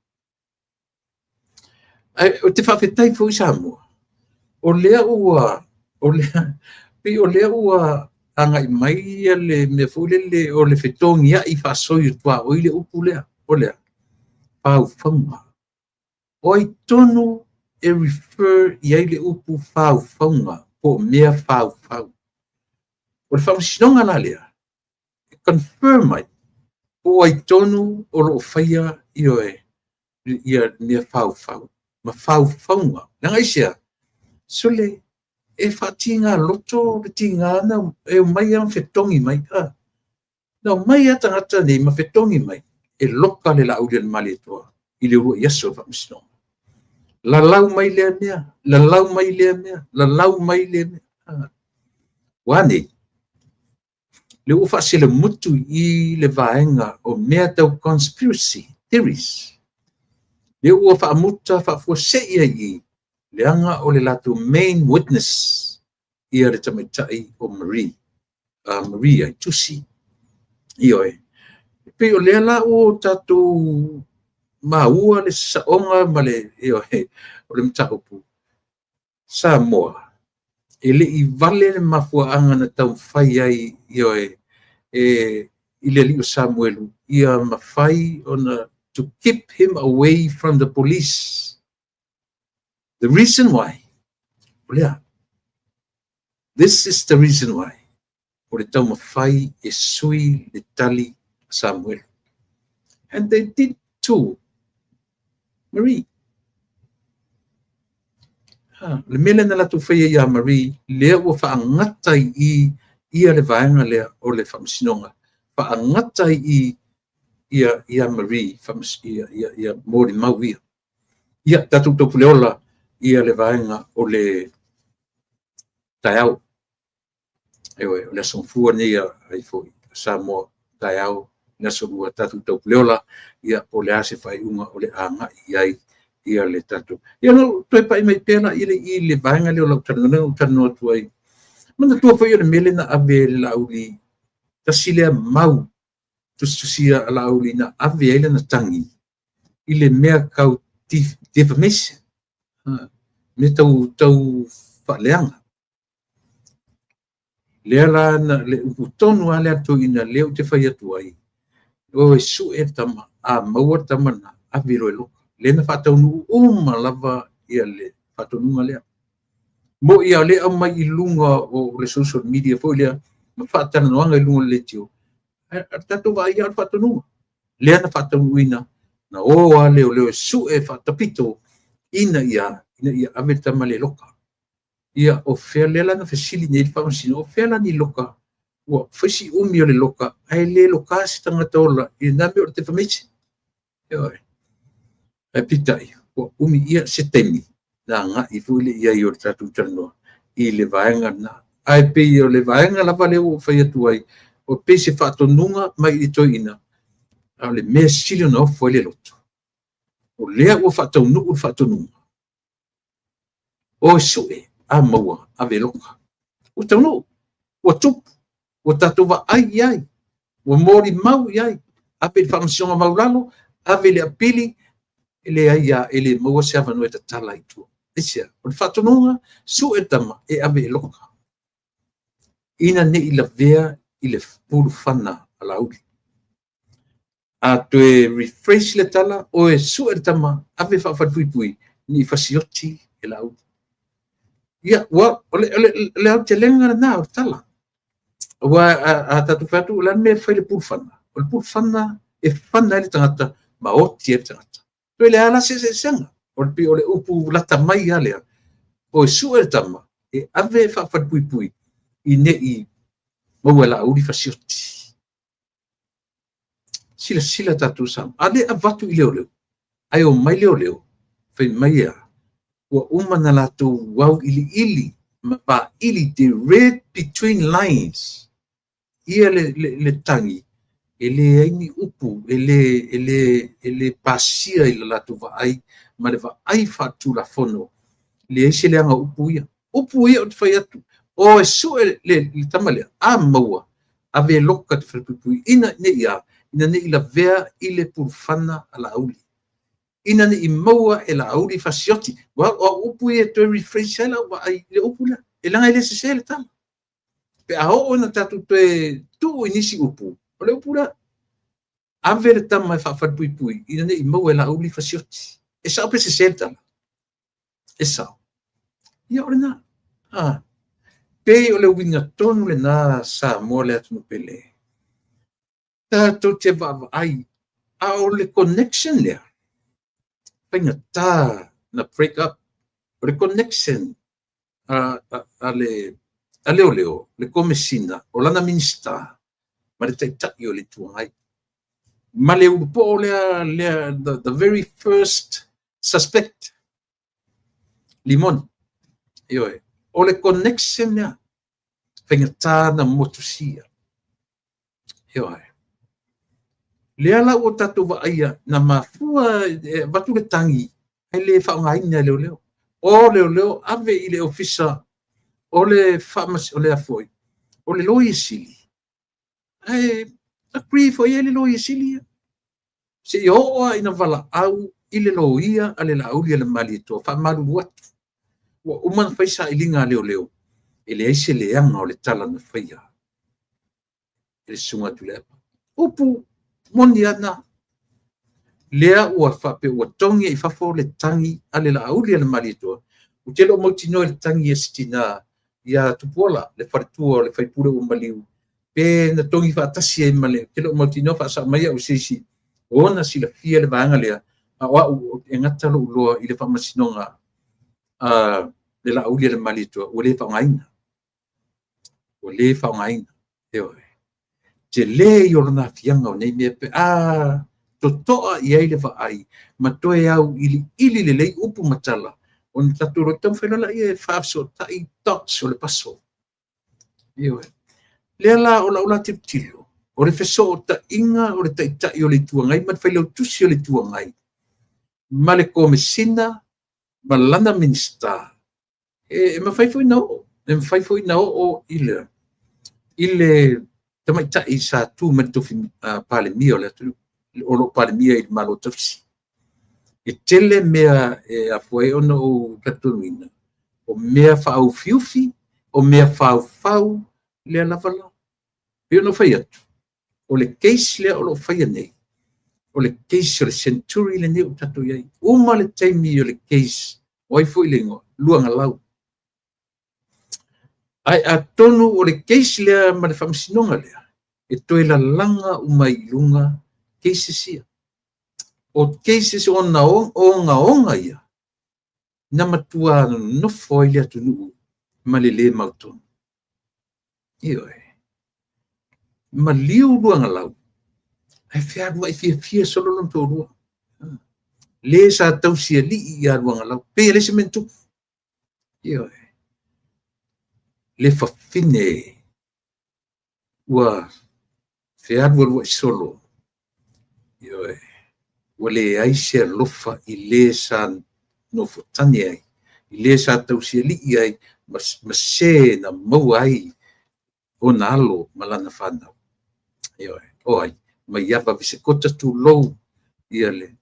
O te whawhetai fo I Samoa. O lea ua anga I mai le mea fulele o le whetongi ia I whasoi tua o ile upu lea. O lea. Whauwhaunga. O I tonu e refer I ai le upu whauwhaunga po mea whauwhau. O le whausinonga na lea. Confirm ai. O ai tonu o lo whaia I oe. Ia mea whauwhau. Ma whauwhaunga. Nanga isia. Sole e whatinga loto le tinga ana e mai am whetongi mai ka. Na mai ata ngata nei ma whetongi mai. E loka le la aulia mali toa. I le ua yaso whausinonga. La lau mai lea mea. La lau mai lea mea. La lau mai lea mea. Wane. Le ufa se le mutu I le vaenga o mea tau conspiracy theories. Le ua fa muta fa fuaseia I le anga o le latu main witness I le tamaitai o Maria Tusi. Ioe. Pe o le la o tatu maua le saonga ma le ioe o le mtaupu. Samoa. Ele I vale le mafuaanga na tau whai ai ioe I le li o Samuelu ia mawhai ona to keep him away from the police. The reason why. Olea. This is the reason why. O le tau mawhai e sui le tali Samuel. And they did too. Marie. Le mele na latu whaia ia Marie, lea ua whaangatai I ia le vaenga lea o le whamsinonga. Whaangatai ia Marie, ia mori mau ia. Ia tatu topu leola ia le vaenga o le taiau. Ewe, o le songfua ni ia ai foi. Samoa taiau, naso ua tatu topu leola, ia o le ase whai unga o le anga iai. Ia le tatu. Ia no toi pai mai pena I le vaenga leo lau tanu tuai. Mana tua foi le mele na ave lauli. Tasilea mau. Tusia lauli na ave ele na tangi. I le mea kau defamation. Me tau whaleanga. Lea la na le uputonu ale atu ina leo te whai atuai. O e su e tama. A maua tama na ave roi loka. Lena whataunu lava ia le whatanunga lea. Mo ia le au mai I lunga o le social media fo lea, ma whatana noanga I lunga le tio. Tato wa ia whatanunga. Lea na whatanu ina, na oa leo su e whatapito ina ia ave tama le loka. Ia o whea lela na whesili nei whamasina, o whea la ni loka. Ua whesi umi o le loka, ai le loka si tangata ola, I name o te whameche. Ioi. E pitai, o umi ia se temi, na nga I fuile ia I o tatu tanoa, I le vaenga na. Ai pe I o le vaenga lava leo o whai atuai, o pe se whatonunga mai I toi ina, a le mea sili na ofo le loto. O lea o whatonunga. O sue, a maua, a veloka. O tauno, o tupu, o tatuwa ai, o mori mau iai, a pe whamsionga maulalo, a vele apili, ele aia ele maua se avanu e tatala I tua. Isia, o le whatonunga, su e tama e ave e loka. Ina ne I la vea I le puru whana a lauri. A toe refresh le tala, o e su e tama ave whawhatpuipui ni whasioti e lauri. Ia, o le au te lenga na o tala. Wa a tatu whatu, lan me whai le puru whana. O le puru whana e whana ele tangata, ma o tie tangata. Toi le ala se senga. O le upu lata mai alea. O e su e tama. E ave whawhatpuipui. I ne I maua la auri whasioti. Sila tatu sam. Ale a vatu I leo. Ai o mai leo. Whai mai a. Ua umana la tu wau ili. Ma pa ili te read between lines. Ia le tangi. Ele aini upu, ele pasia I la tu vai, ma le vai fatu la fono. Le ese le anga upu ia. Upu ia o te whai atu. O e su le tamale, a maua, ave loka te whapupui, ina ne ila vea ile pulfana ala auli. Ina ne i maua e la auli fasioti. Wa o upu e to rephrase ela wa ai le upu la. E langa ile se le tala. Pe aho ona tatu te tu inisi upu. O le upu la. Ave le tama e whapupui, ina ne i maua e la auli fasioti. E sao pe se le tala. E sao. Ia ora na. Pe o le winga tonu le na sa mo le atu no pele. Tato te vava ai. A o le connection lea. Penga ta na break up. O le connection. A leo. Le komesina. O lana minista. Ma le taitaki o le tuangai. Ma le upo o lea the very first suspect. Limon. Ioe. O le connection lea. Penga ta na motusia. Ioe. Lea la o tatu wa aia na mafua watu le tangi. Ai le whaongaina leo. O leo ave i le ofisa. O le pharmacy o le afoi. O le loi sili. Ai agree fo ia le loi sili. Se i hoa ina wala au i le loia a le lauli le mali to. Whamaru watu. Wa uman whaisa i linga leo. E le aise le anga o le tala na whaia. E le sunga tu le apa. Upu. Mondi ana. Lea ua whape ua tongi i whafo le tangi a le lauli le mali to. Utelo mautino le tangi e sitina ia tupola le wharitua le whaipure o maliu. Pe na tongi whaatasi e male. Utelo mautino whaasa maia o seisi. Ona sila fia le vaanga lea. A wau e ngatalo uloa i le whamasinonga le lauli le mali to. O le whaongaina. O le whaongaina. Eoe. Te le i orana fianga o nei mea pe to toa i aile wa ai ma toe au ili le lei upu matala o ni tatu rotam whenala i e whaaso tai tots o le paso ioe lea la o la tilo o le wheso o ta inga o le tai o le tuangai ma whailau tusi o le tuangai ma le komesina ma lana minista e ma whaifoi na o ile tamai tai sa tu ma tofi pale mio le atu o lo pale mia i malo tofisi. E tele mea e afuai ona o katunuina. O mea whaau fiufi, o mea whau lea lavala. Pio no whai atu. O le case lea o lo whai nei. O le case o le centuri le neu tatu iai. Uma le taimi o le case. Oi fui lengo, luanga lau. Ai a tonu o le case lea ma le whamasinonga lea. E toi la langa umai lunga cases ia. O cases o nga ia. Na matua no foi le atunu malele mautonu. Ioe. Ma liu luanga lau. Ai whiarua i fia solo lon tōrua. Le sa tausia li ia luanga lau. Pe le se mentu. Ioe. Le fafine ua whiarua lua i solo. Ioe. Wale aise lofa i le sa no fotani ai. I le sa tausia li ai se na mau ai o na alo malana whanau. Ioe. O ai. Ma iapa vise kota tu lou ia le.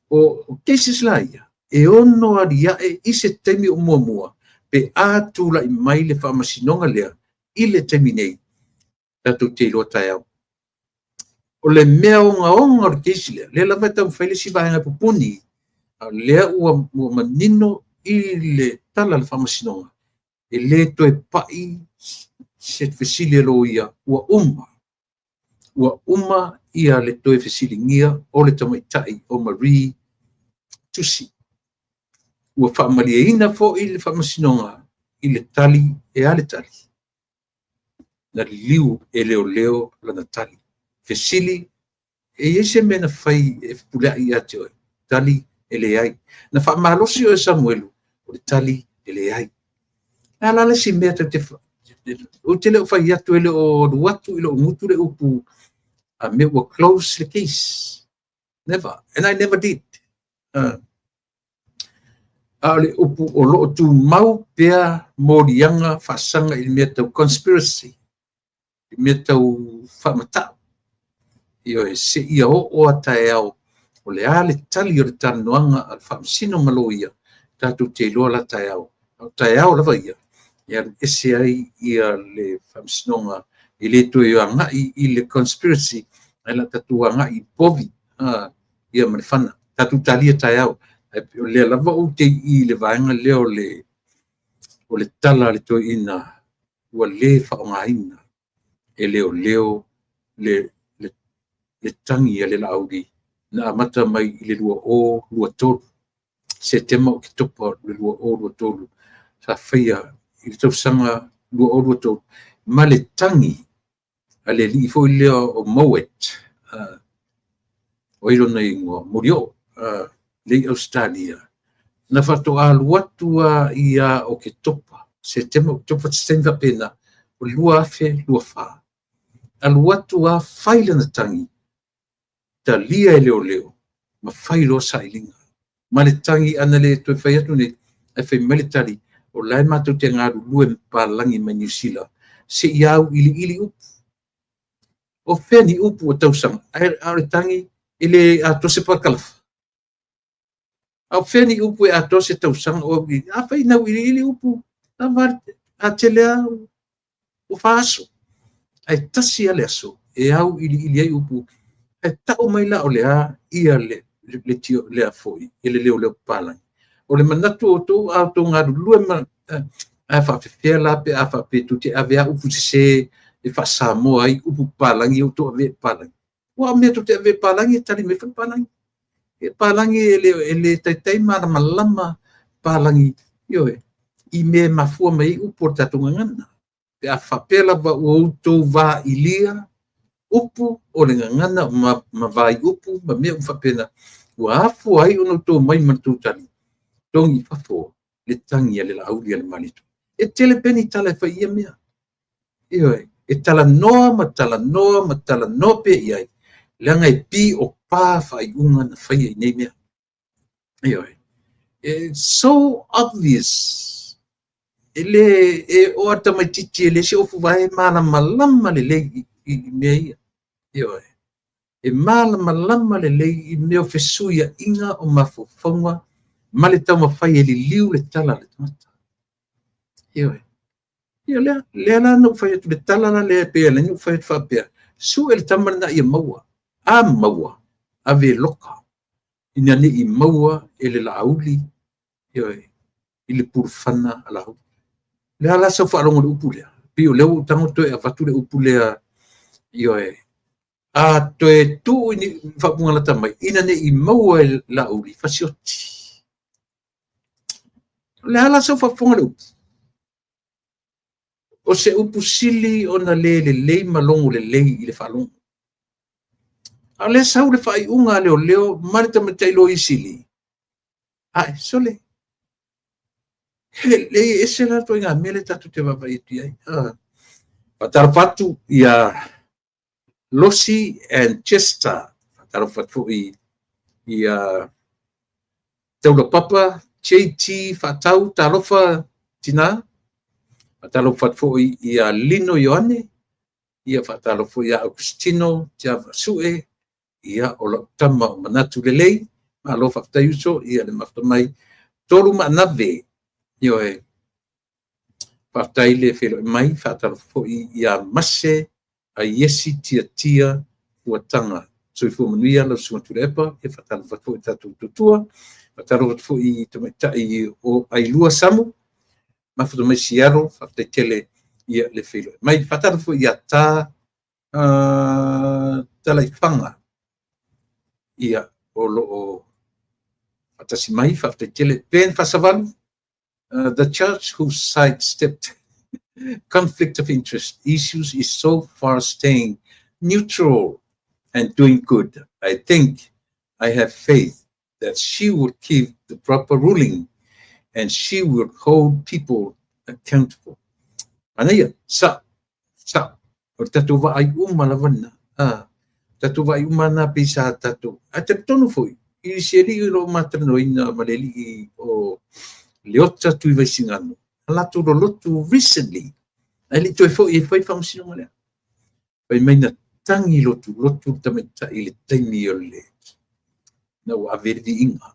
O cases la ia. E ono aria e ise temi o mua. Pe atu la i mai le whamasinonga lea. I le temi nei. Tatu te ilo tai au. O le mea onga o le keisi lea. Lea lawa tau whaile si vahenga pupuni. Lea ua manino i le tala le whamasinonga. E le toe pai se fesile lo ia ua uma. Ua uma ia le toe fesili ngia o le tamaitai o Marie Tusi. Ua whaamalia ina fo i le whamasinonga i le tali e ale tali. Na liu e leo lana tali. Fesili e ese mena fai e pulea i ate oi. Tali e le ai. Na whaamalosi o e Samuelu o le tali e le ai. Na lale si mea te o te leo fai atu ele o ruatu ilo o mutu le upu me were close the case. Never. And I never did. Ale upu o lo tu mau pea morianga fasanga il mea tau conspiracy. me tau whamata. Io e se ia o atae au, o le ale tali o le tanoanga al whamsino malo ia, tātou te iloa la tae au. Tae au lava ia. Ia ese ai ia le whamsinonga, i le tue o ngai i le conspiracy, ai la tatua ngai povi, ia mare whana. Tātou talia tae au. O le lava o te i le vaenga leo o le tala le tue ina, ua le whaongaina, e leo le tangi le lauri, na amata mai i le lua tolu. Se tema o ki topa le lua tolu. Sa whaia i le tausanga lua tolu. Ma le tangi, a le li fo i leo o Moet, o ilo na ingoa, Morio, le Australia. Na whatoa luatua ia o ke topa. Se tema o ke topa tsenga pena, o lua afe, lua wha. A luatua whaile na tangi, ta lia e leo, ma whailo sa ilinga. Ma le tangi ana le toi whai atu ne, e whai military, o lai mātou te ngaru lue mpalangi mai New Zealand, se iau ili upu. O wheni upu o tausanga, aure tangi, ile a tose pakalafa. Au wheni upu e a tose tausanga, o a whai nau ili upu, a telea o whaaso. Ai tasi ale aso, e au ili ai upu, e tau mai la o lea, ia le tio lea foi, ele leo palangi. O le manatu o tō au tō ngā lue ma a whawhewhea la pe a whawhetu te avea upu se e whasamoa ai upu palangi o tō ave palangi. Wa mea tō te ave palangi e tali me wha palangi. E palangi e le taitai marama lama palangi ioe. I me mafua mai upu o tatunga ngana. Pe a whapea lava o tō wā ilia upu o le ngana ma vai upu ma mea uwhapena. Wa afu ai ono tō mai matu tali. Tongi whafo le tangi le lauri le malito. E tele peni tala whai ia mea. Ioe, e tala noa pe iai. Leanga e pi o pā whai unga na whai ai nei mea. Ioe. It's so obvious. E o ata mai titi le se ofu vai malama le lei i mea ia. Ioe. E malama le lei i mea fesuia inga o mafofonga male tau mawhai e li liu le tala le tamata. Ioe. Ia lea la nuk whai atu le tala la lea pea, le nuk whai atu whapea. Su e le tamana na ia maua. A maua. A ve loka. Ina ne i maua e le lauli. Ioe. I le purwhana a lauli. Lea la sa whaarongo le upu lea. Pio leo tango toe a whatu le upu lea. Ioe. A toe tu ini whapunga la tamai. Ina ne i maua e lauli. Whasioti. Le ala sa whafonga le upu. O se upu sili o na le lei malongo le lei i le whalongo. A le sau le whai unga leo marita me tailo i sili. Ai, so le. Le ese la to inga mele tatu te wawai eti ai. Patara patu ia Losi and Chester. Patara patu ia Taula Papa, JT Fatau Tarofa Tina, Fatalo Fatfo ia Lino Ioane, ia Fatalo fo ia Agustino Java Sue, ia o tama o manatu lelei, ma lo faftaiuso ia le maftamai tolu manave, ioe faftai le felo mai Fatalo fo ia Mase, a Yesi tia Fuatanga, soifu manuia lo suaturepa, ia Fatalo Fatfo tatu tutua, Fatalo fo i tamatai o ailua samu, mafuto mai siaro, faftai tele ia le felo. Mai Fatalo fo ia talaifanga ia o loo atasi mai faftai tele pen fasavalu. The church who sidestepped conflict of interest issues is so far staying neutral and doing good. I think I have faith that she would give the proper ruling and she would hold people accountable. Anaya, sa, o tatu wa ai umalawana, tatu wa ai umana pisa tatu. Atep tonu foi, I seri ro matranoina maleli o leota tu vaisingano. Latu ro lotu recently. Ali tu foi foi famusino male. pai mai na tangi lotu tamaita i le taimi o le na ua averi inga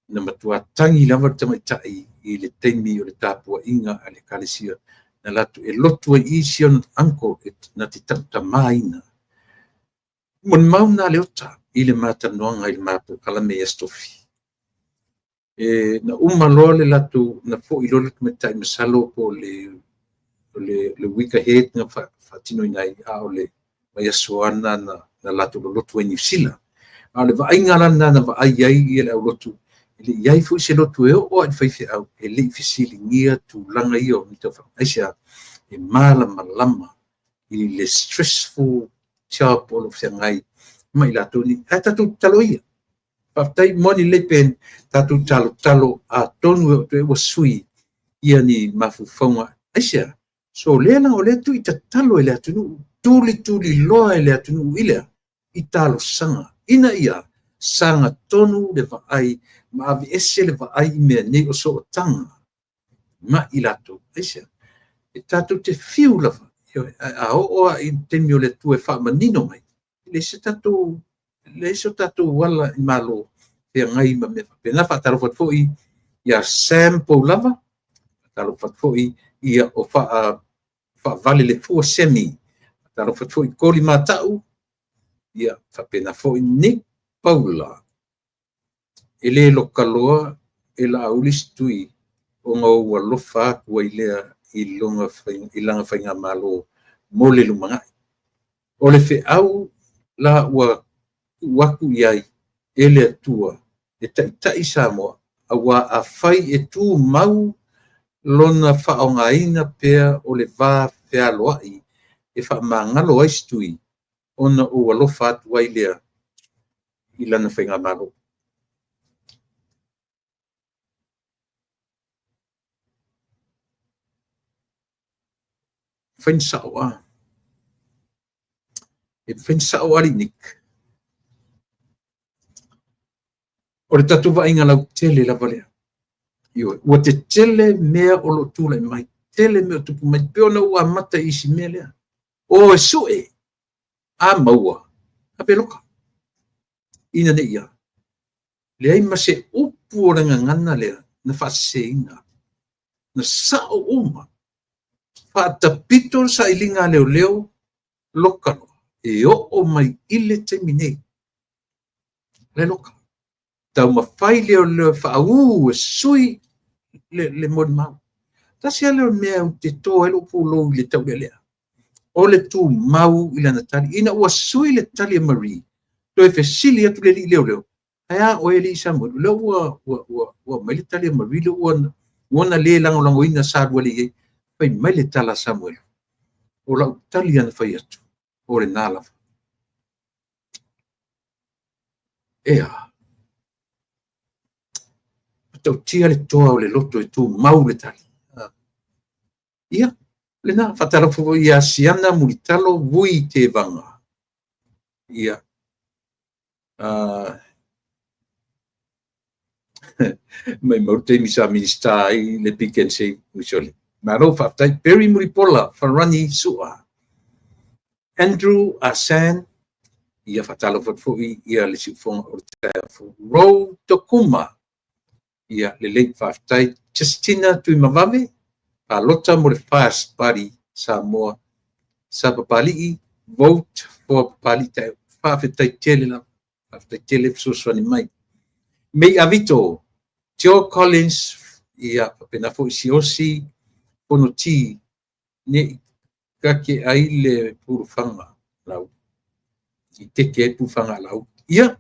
na matua tangi lava tamaita i le taimi o le tapua inga a le kalesia na latu e lotu ai isi on anko na te tamaina mon mauna le ota i le matanoanga i le mapu kalame estofi na umaloa le latu na fo i lole tamaita i masalo po le week ahead nga fatino inai a o le mai asoana na latu lotu ai New Zealand a le vainga lana na vai ai i le lotu le iai fu se lotu e o ai fai au e le fisili ngia tu langa io mi tofa aisia e malama i le stressful job o le ngai mai la tu ni ata tu taloia patai moni le pen tatu talo a tonu e o sui ia ni mafu fonga aisia so le na o le tu i talo ele atu tuli loa ele atu ile i talo sanga ina ia sanga tonu le vai ma avi ese le vai me ne o so tanga ma ilato aisia e tatu te fiu lava a o i te mio le tu e fa manino mai le se tatu wala i malo te ngai ma me pena fa taro fat foi ia sample lava taro fat foi ia o fa vale le fu semi taro fat foi koli matau ia fa pena foi ni Paula ele lokaloa ela aulis tui o ngau alofa kua ilea i langa whainga malo mole lumanga. O le fe au la ua waku iai ele atua e taitai Samoa a wa a whai e tū mau lona whaongaina pea o le vā whea loai e wha mangalo aistui ona o alofa atu wailea i lana whainga malo. Whainsao e whainsao arinik. O le tatu vainga lau tele la valea. Ua te tele mea o lo tūla mai. Tele mea tupu mai peona ua mata isi mea lea. O e sue. A maua. A peloka. Ina ne ia. Lea ima se upu o ranga ngana lea. Na whase ina. Na sao uma. Whaatapito sa ilinga leo lokano. E o mai ile te mine. Le loka. Tau mawhai leo whaau e sui le mon mau. Tasi a leo mea te tō elo pūlo i le tau lea. O le tū mau i lana tali. Ina ua sui le tali a Marie. To e fesili atu le li leo. Hea o e li Samuel. Leo ua mai le tali a Marie. Leo ua le lango ina sādua li e. Pai mai le tala Samuel. O lau tali ana whai atu. O le nālawa. Ea. Tau tia le toa o le loto e tū mau le tali. Ia, le nā, whatarafu ia siana muritalo vui te vanga. Ia. Mai maute misa minista ai le pikense usole. Maro whaftai, Perry Muripola, Farani Sua. Andrew Asan, ia whatalo whatfui, ia le siufonga o te fu. Ro Tokuma, ia le late whaftai, Justina Tuimavave, Palota mo le fast party Samoa. Sa papali vote for papali te whawhetai tele la. Whawhetai tele fsuswani mai. Mei avito, Joe Collins, ia pena fo isiosi, pono ti, ne kake ai le purufanga lau. I teke e purufanga lau. Ia,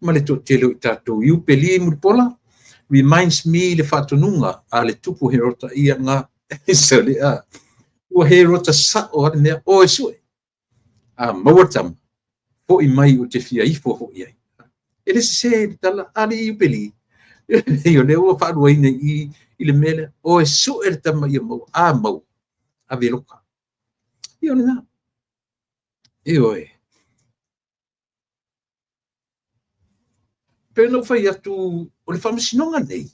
ma le to tele o tato iu peli muripola, reminds me le whatonunga a le tupu herota ia ngā so le a. Ua herota sa o ane mea o e sue. A mawatam, po i mai o te fia ifo ho iai. Ele se tala ali iu peli. Io le ua whaarua ina i le mele, o e sue le tama ia mau, a mau, a veloka. Io le nā. Io e. Pena whai atu, o le whamasinonga nei,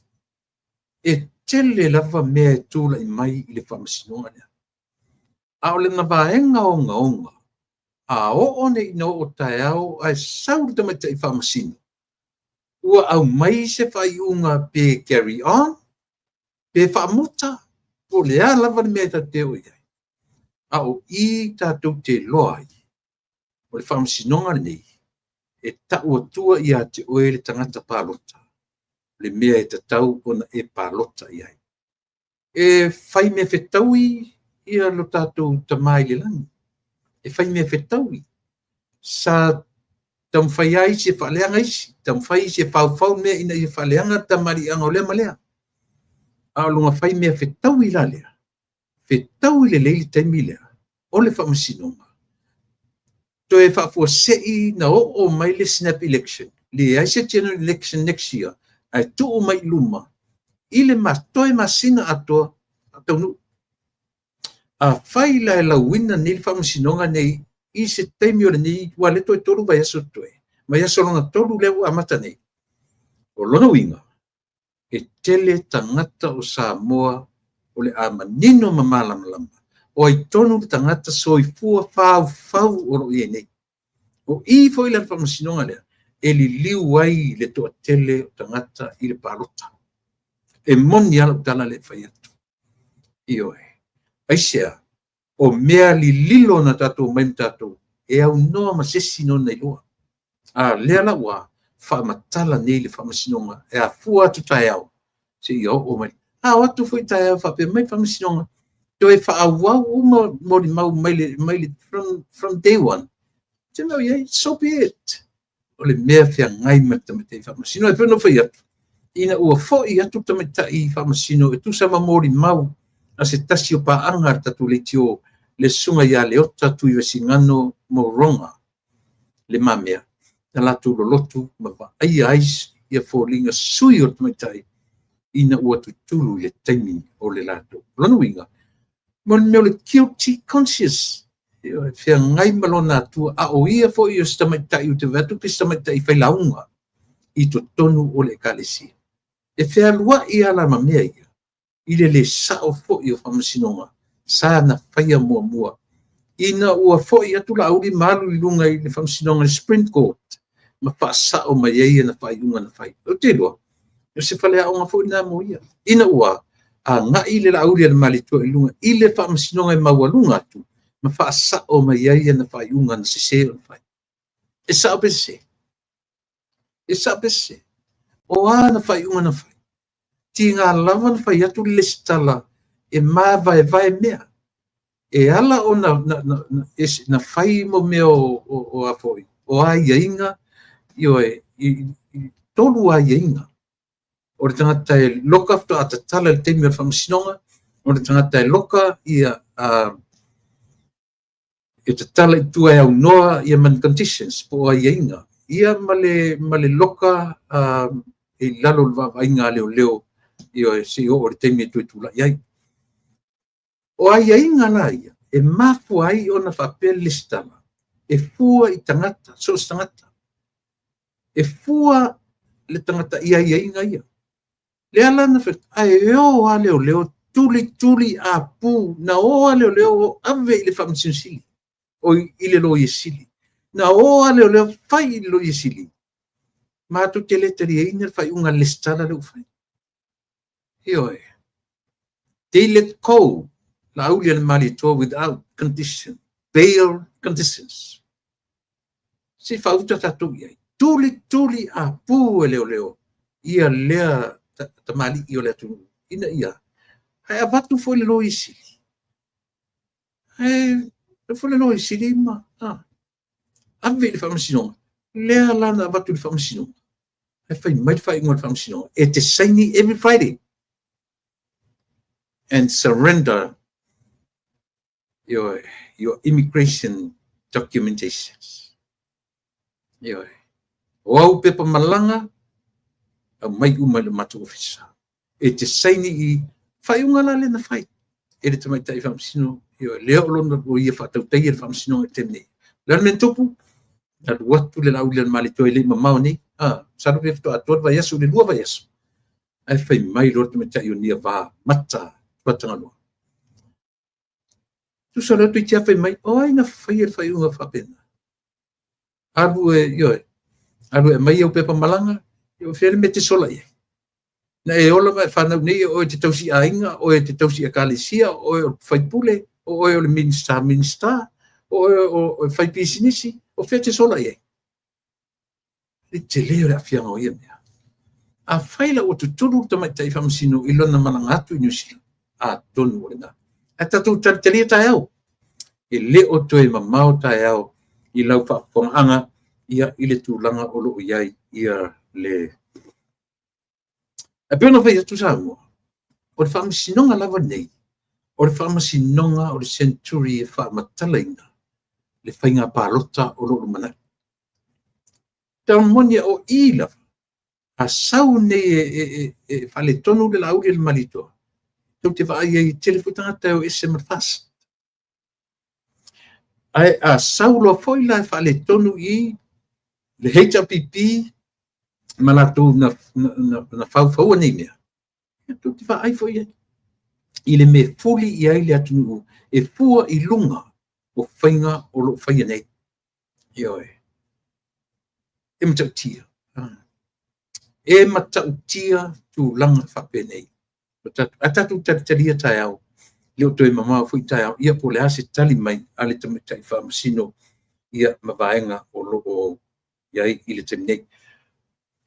e tele lava mea e tūla i mai i le whamasinonga nea. A o le na vaenga o ngaonga. A o nei no o tae au ai sauru tamata I whamasino. Ua au mai se whaiunga pe carry on, pe whamuta, o le a lava ni mea ta teo iai. A o I tātou te loa I, o le whamasinonga nei, e taua tua ia te oe le tangata pālota, le mea e tatau ona e pālota iai. E whai mea whetaui ia lo tātou tamai le langi. E whai mea whetaui. Sa tam whai ai se whaleanga isi, tam whai se whau mea ina I whaleanga tamari anga o lea malea. A lunga whai mea whetaui la lea. Whetaui le leili taimi lea. O le whamasinonga. To e whafua sei na o mai le snap election. Le aise general election next year. Ai tu o mai luma. I le toi masina atoa. Atau nu. A whai la e la wina ni le whamasinonga nei. I se taimi o le ni wa le toi tolu vai aso toi. Mai aso longa tolu leu amata nei. O lona winga. E tele tangata o Samoa o le amanino mamalamalama. O ai tonu tangata soifua fau o lo I nei. O I foi le whamasinonga lea. E li liu ai le toa tele o tangata I le pālota. E moni ala utala le whai atu. I oe. Aisea. O mea li lilo na tatou mai tatou. E au noa masesi no nei loa. A lea la ua. Whamatala nei le whamasinonga. E a fua atu tae au. Se I o mai. A watu foi tae au whape mai whamasinonga. To e whaawau uma mori mau maile from day one. Te mau iei, so be it. O le mea whia ngai matamata I whamasino. E pēno whai atu. Ina ua fōi atu tamata I whamasino. E tu sama mori mau. A se tasi o paanga tatu le tio. Le sunga ia le ota tu I wasingano mo ronga. Le mamea. Na latu lo lotu. Mawa ai ais. Ia fōlinga sui o tamatai. Ina ua tutulu le taimi o le latu. Lona winga. Mon meo le guilty conscious. Fia ngai malona atua. A o ia fo I o stamatai o te vatu ki stamatai whailaunga. I to tonu o le kalesi. E fia lua I ala mamea ia. I le sao fo I o whamasinonga. Sa na whaia mua. Ina ua fo I atu la auri malu I lunga I le whamasinonga le Sprint Court. Ma wha sao mai eia na whaiunga na whai. O te loa. O se whalea o ngā fo I nā mo ia. Ina ua. A nga I le lauri ala malitua I lunga. I le whamasinonga I maua lunga atu. Ma wha sao mai eia na whaiunga na se o na whai. E sao pese. E sao pese. O a na whaiunga na whai. Ti ngā lava na whai atu le stala. E mā vai mea. E ala o na whai mo mea o a fhoi. O a iainga. I tolu a iainga. O le tangata e loka fto a tatala le teimi o whamasinonga. O le tangata e loka ia e tatala I tua e au noa ia man conditions po a iainga. Ia male loka e lalo le vavainga leo ia e si o le teimi e tuitula iai. O a iainga la ia. E mafu ai o na whapea listama. E fua I tangata. So tangata. E fua le tangata ia iainga ia. Le ala na whet, ai o a leo, tuli a pu, na o a leo, ave I le whamasin sili. O I le lo I sili. Na o a leo, whai I le lo I sili. Ma tu te leteri e ina whai unga listala leo whai. Hioi. They let go. La aulia le mali toa without condition. Bail conditions. Si whauta tatu iai. Tuli a pu e leo. Ia lea tamali I o le atu. Ina ia. Hai avatu foi le lo I sili. Hai foi le lo I sili ma. Ave le whamasinonga. Lea lana avatu le whamasinonga. Hai whai mai whai ingoa le whamasinonga. E te saini every Friday. And surrender your immigration documentations. O au pepa malanga, a mai uma le matu ofisa. E te saini I whaiunga la le na whai. E le tamaitai whamasino, leo lona o ia whatautei le whamasino e temne. Lana men topu, na watu le lau le mali toi le mamau ni, saru pe fito atua vai asu le lua vai asu. Ai whai mai lor tamaitai o nia wā mata, patanga loa. Tu solo tu tia fai mai, oi na fai unga whapena. Aru mai au pepa malanga, where me te sola ia. Na ola mai whanau nei, o te tausi a inga, o te tausi a kalesia, o whai pule, o le minister, o whai pisinisi, o where te sola ia. Te leo le afianga o ia mea. A whaila o tu turu tamai tai whamasino i lona mananga atu i New Zealand. A tonu o le nā. A tatou talia tai au. E leo toe mamao tai au i lau whaponga ia i le tūlanga o loo iai ia le. A pēna whai atu sa mua. O le whamasinonga lava nei. O le whamasinonga o le century e whamatalaina. Le whainga pālota o loo mana. Tau monia o i lava. A sau nei e whale tonu le lauri le malitoa. Tau te whaai e telefutanga tau ese marfas. Ai a sau lo foi la whale tonu i le HRPP malatou na whau nei mea. Tau te whaai foi e. I le me fuli i ai le atunu e fua i lunga o whainga o lo whaia nei. Ioi. E matau tia. E matau tia tu langa whape nei. A tatu taria tai au. Leo toi mamau fui tai au. Ia po le ase tali mai ale tamitai whamasino. Ia mawaenga o loo iai i le temi nei.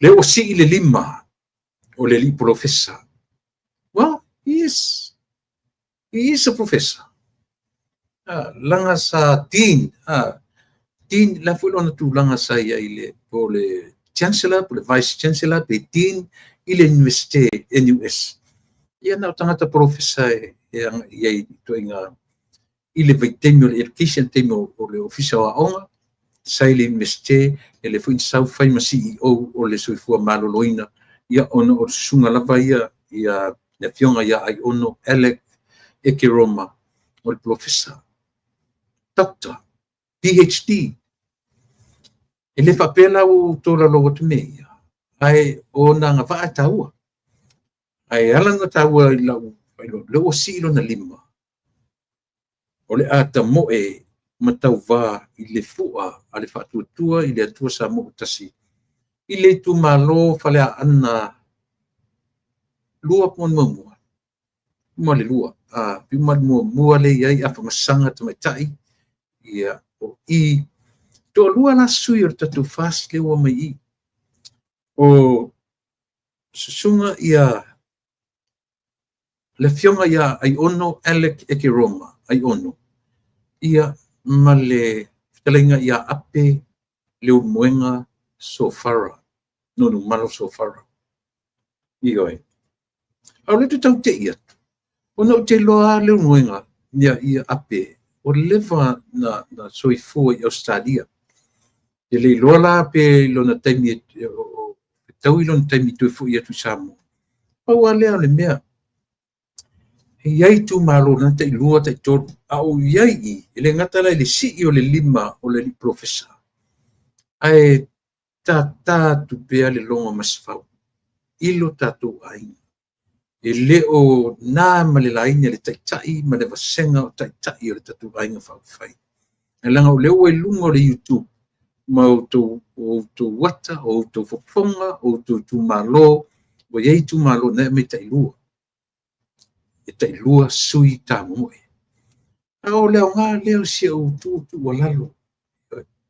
Leo si i le lima o le li professor. Well, he is a professor. Langa sa dean. Dean, la fui lona tu langa sa ia i le po le chancellor, po le vice chancellor, pe dean i le universite NUS. Ia na o tangata professor iai toinga i le vaitemi o le education temi o le ofisa o aonga, sai le universite, e le fui sau fai ma CEO o le soifua maloloina, ia ono o sunga lava ia na fionga ia ai ono Alec Ekiroma, o le professor, doctor, PhD. E le whapela o tōra logo te mea, ai o nga ngā wha taua. Ai alanga taua i lau, leo si ilo na lima. O le ata mo e matau wā i le fua, a le whatuatua i le atua sa mo tasi. I le tu malo whale a ana lua pon mamua. Mua le lua. Pi mua le iai a whamasanga tamaitai. Ia o i to lua la sui o tatu fast le ua mai i. O susunga ia le fionga ia ai ono Alec Ekiroma, ai ono. Ia ma le talenga ia ape le umuenga sofara. Nonu malo sofara. Ioi. Au le tu tau te ia. Ono te loa le umuenga ia ape. O leva na soifua i Australia. E le loa la pe lona taimi tau i lona taimi tue fu i atu Samoa. Pau alea le mea. Iai tu malo na te lua te tolu. Au iai i. Ele ngatala le si o le lima o le li professor. Ai tu pea le longa masfau. Ilo tatu aina. E leo na malelaina le taitai ma le vasenga o taitai o le tatu ainga whawhai. E langa o leo e lunga o le YouTube. Ma o tō wata, o tō whaponga, o tō malo, o iei tū malo na me tailua. E tailua sui tā moe. A o leo ngā leo si au tū walalo.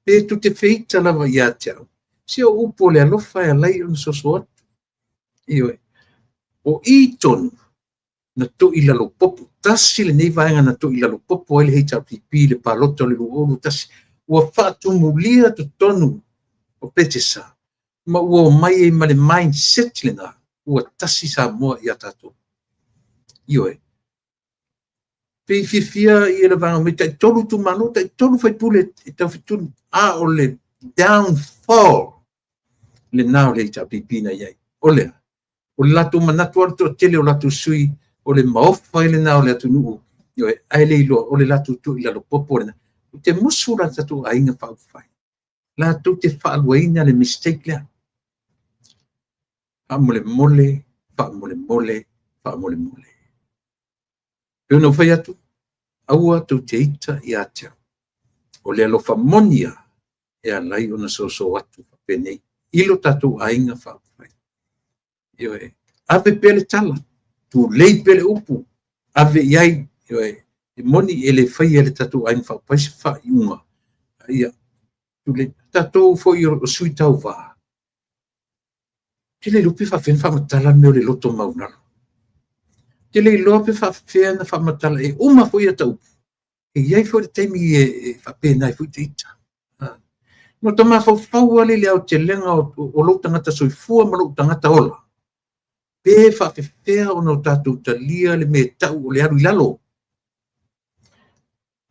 Pe tu te feita lava ia te au. Si au upo le alofa e lai on soso atu. Ioi. O i tonu na to i lalo popo. Tasi le nei vaenga na to i lalo popo ele heita pipi le palota le luolu tasi. Ua whaatu mulia tu tonu o petesa. Ma ua mai e ma le mindset le nga. Ua tasi sa moa i atato. Ioi. Pei fifia i ele vanga me tai tolu tu mano, tai tolu fai pule e tau fitun. A o le downfall. Le nao le heita pipi na iai. O lea. O le latu manatu arto tele o latu sui. O le maofa ele nao le atu nuu. Ioi. Aile ilo o le latu tu ila lo popo le na. Te musu la tatu ainga whauwhai. La tu te whaaluaina le mistake lea. Whaamole mole. Peo no whai atu. aua tu te ita i atea. O le alofa monia e alai ona so atu penei. Ilo tatu ainga whapawhai. Ioe, ave pele tala, tu lei pele upu, ave iai, ioe, moni ele whai ele tatu ainga whapawhai se wha iunga. Ia, tu le tatu fo i o sui tau wā. Te le lupi whawhen whamatala meo le loto maunalo. Te le loa pe whawhena whamatala e uma fo i a tau. E iai fo le teimi e whapena e fo i te ita. No tama whawhau ale le au te lenga o lo tangata soifua ma lo tangata ola. Pe whawhewhea o no tātou talia le me tau o le aru i lalo.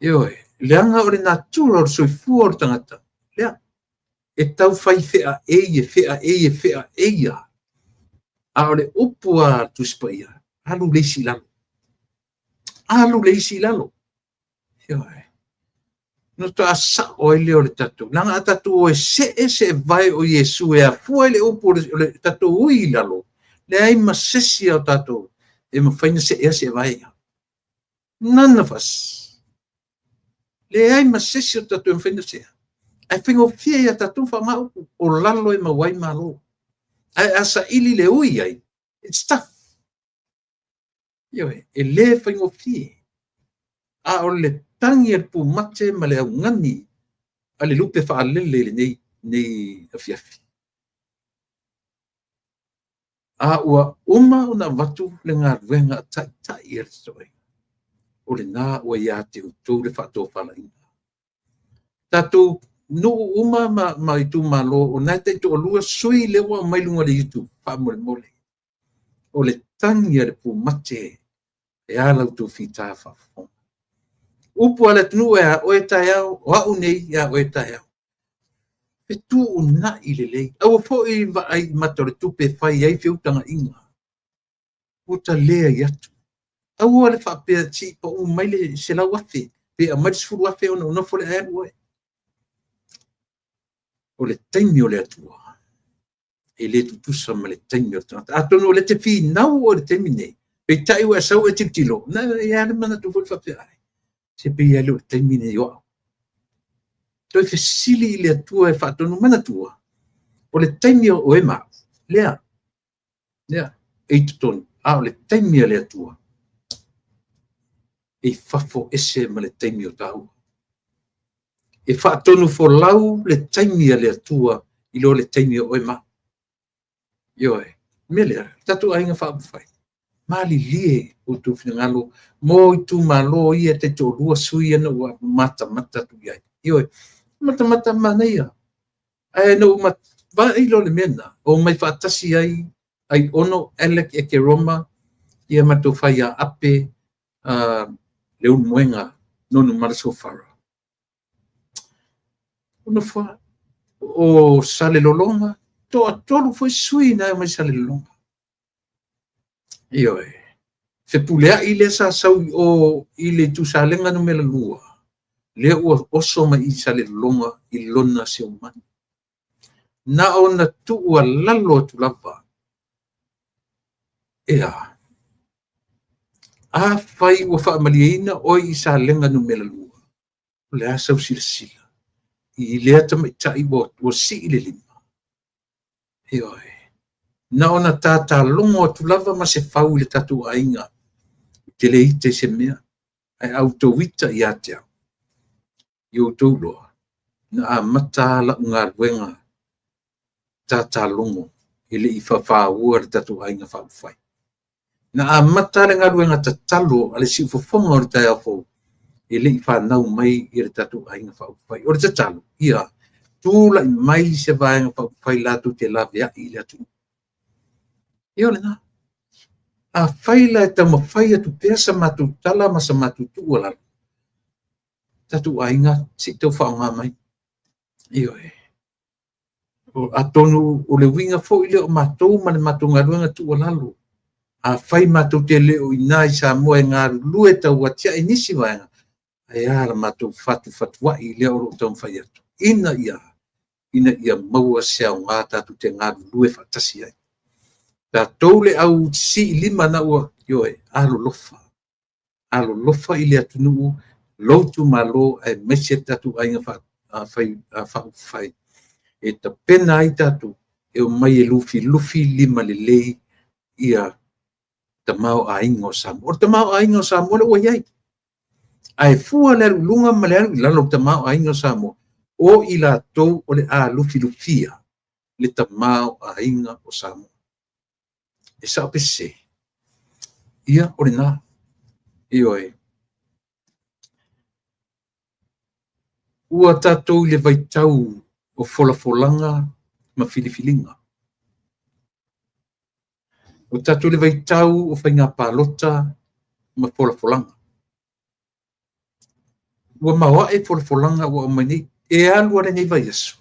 Ioe, le anga o le natura o soifua o le tangata. Lea, e tau whai whea eia. A o le upua tuspa ia. Alu leisi lalo. Ioe. No to asa o ele o le tatu. Nanga tatu o e se vai o Yesu e a fua ele upu o le tatu ui lalo. Le ai masesi o tatu. E mawhaina se vai. None of us. Le ai masesi o tatu e mawhaina se. Ai whingo fia ia tatu whamau o lalo e mawai malo. Ai asa ili le ui ai. It's tough. Ioe, e le whingo fia. A o le tangi e pu mate ma le au ngani a le lupe whaalele nei afiafi. A ua uma o na watu le ngā ruenga tai e le toi. O le nā ua ia te utou le whaato whalainga. Tātou nuu uma ma i tu malo o nai te to lua sui le ua mailunga le YouTube whaamole mole. O le tangi e pu mate e alau tu whita whaafonga. Upu ala tunu e o e tai au, o au nei ia o e tai au. Pe tu o na i le lei. Au fo i wa ai matore tupe whai ai whiutanga inga. O ta lea i atu. Au ale whapea ti pa o maile se lau afe. Pe a marisfuru afe o na fole ae ue. O le taimi o le atua. E le tutusa ma le taimi o le tangata. Atono le te whi nau o le taimi nei. Pe tai ua sau e tiptilo. Na e ale mana tu fole whapea ai. Se pe ia leo taimine i oa. Toi fesili i le atua e whaatonu mana tua. O le taimi o ema. Lea. Eitutonu. A o le taimi a le atua. E fafo ese ma le taimi o tau. E whaatonu fo lau le taimi a le atua i lo le taimi o ema. Ioe. Melea. Tatu ainga whaapufai. Mali lie o tu finangalo mo i tu malo i e te to lua sui ana ua mata tu iai. Ioe, mata manea. Ai no va i lo le mena. O mai whaatasi ai ono elek e ke roma i a mato whai a ape le unmoenga nonu maraso whara. Ono wha o sale lolonga to a tolu foi sui na mai sale lolonga. Ioe. Se pulea i le sa sau o i le tu sa lenga no mela lua. Le ua oso ma i sa le longa i lona se umani. Na o na tu ua lalo tu lava. Ea. A fai ua wha amaliaina o i sa lenga no mela lua. Le a sau sila. I lea tama i tai o si i le lima. Ioe. Na ona tata longo tu lava ma se fau le tatu ainga. Te le ite se mea. Ai auto wita i atea. I o tauloa. Na a mata la unga ruenga. Tata longo. I le i whawhaua le tatu ainga whawhai. Na a mata le ngā ruenga tatalo. Ale si ufafonga o le tai afo. I le i whanau mai i le tatu ainga whawhai. O le tatalo. Ia. Tūla i mai se vaenga whawhai latu te lawea i le atu. Io le na. A whaila e tau mawhai atu pesa matu tala ma sa matu tua lalo. Tatu ainga, si tau whaonga mai. Io e. O atonu o le winga fo i leo matou ma le matou ngaruenga tua lalo. A whai matou te leo i nai sa moe ngaru lue tau watia e nisi vaenga. Ai ara matou fatu wa i leo ro tau mwhai atu. Ina ia maua sea o ngā tatu te ngaru lue fatasi ai. Ta tole au si lima na ua yoe alo lofa alolofa i le atunuu loutu malo e mese tatu ainga fai e tapena ai tatu e o mai e lufi lima lelei ia tamao ainga o Samoa. O tamao ainga o Samoa le ua iai. Ai fua le lunga ma le alu lalo tamao ainga o Samoa. O i la tou o le a lufia le tamao ainga o Samoa. E sa pese. Ia o le nā. Ioi. Ua tatou le vaitau o folafolanga ma filifilinga. O tatou le vaitau o whainga pālota ma folafolanga. Ua mawa e folafolanga ua o mani e alu are nei vai asu.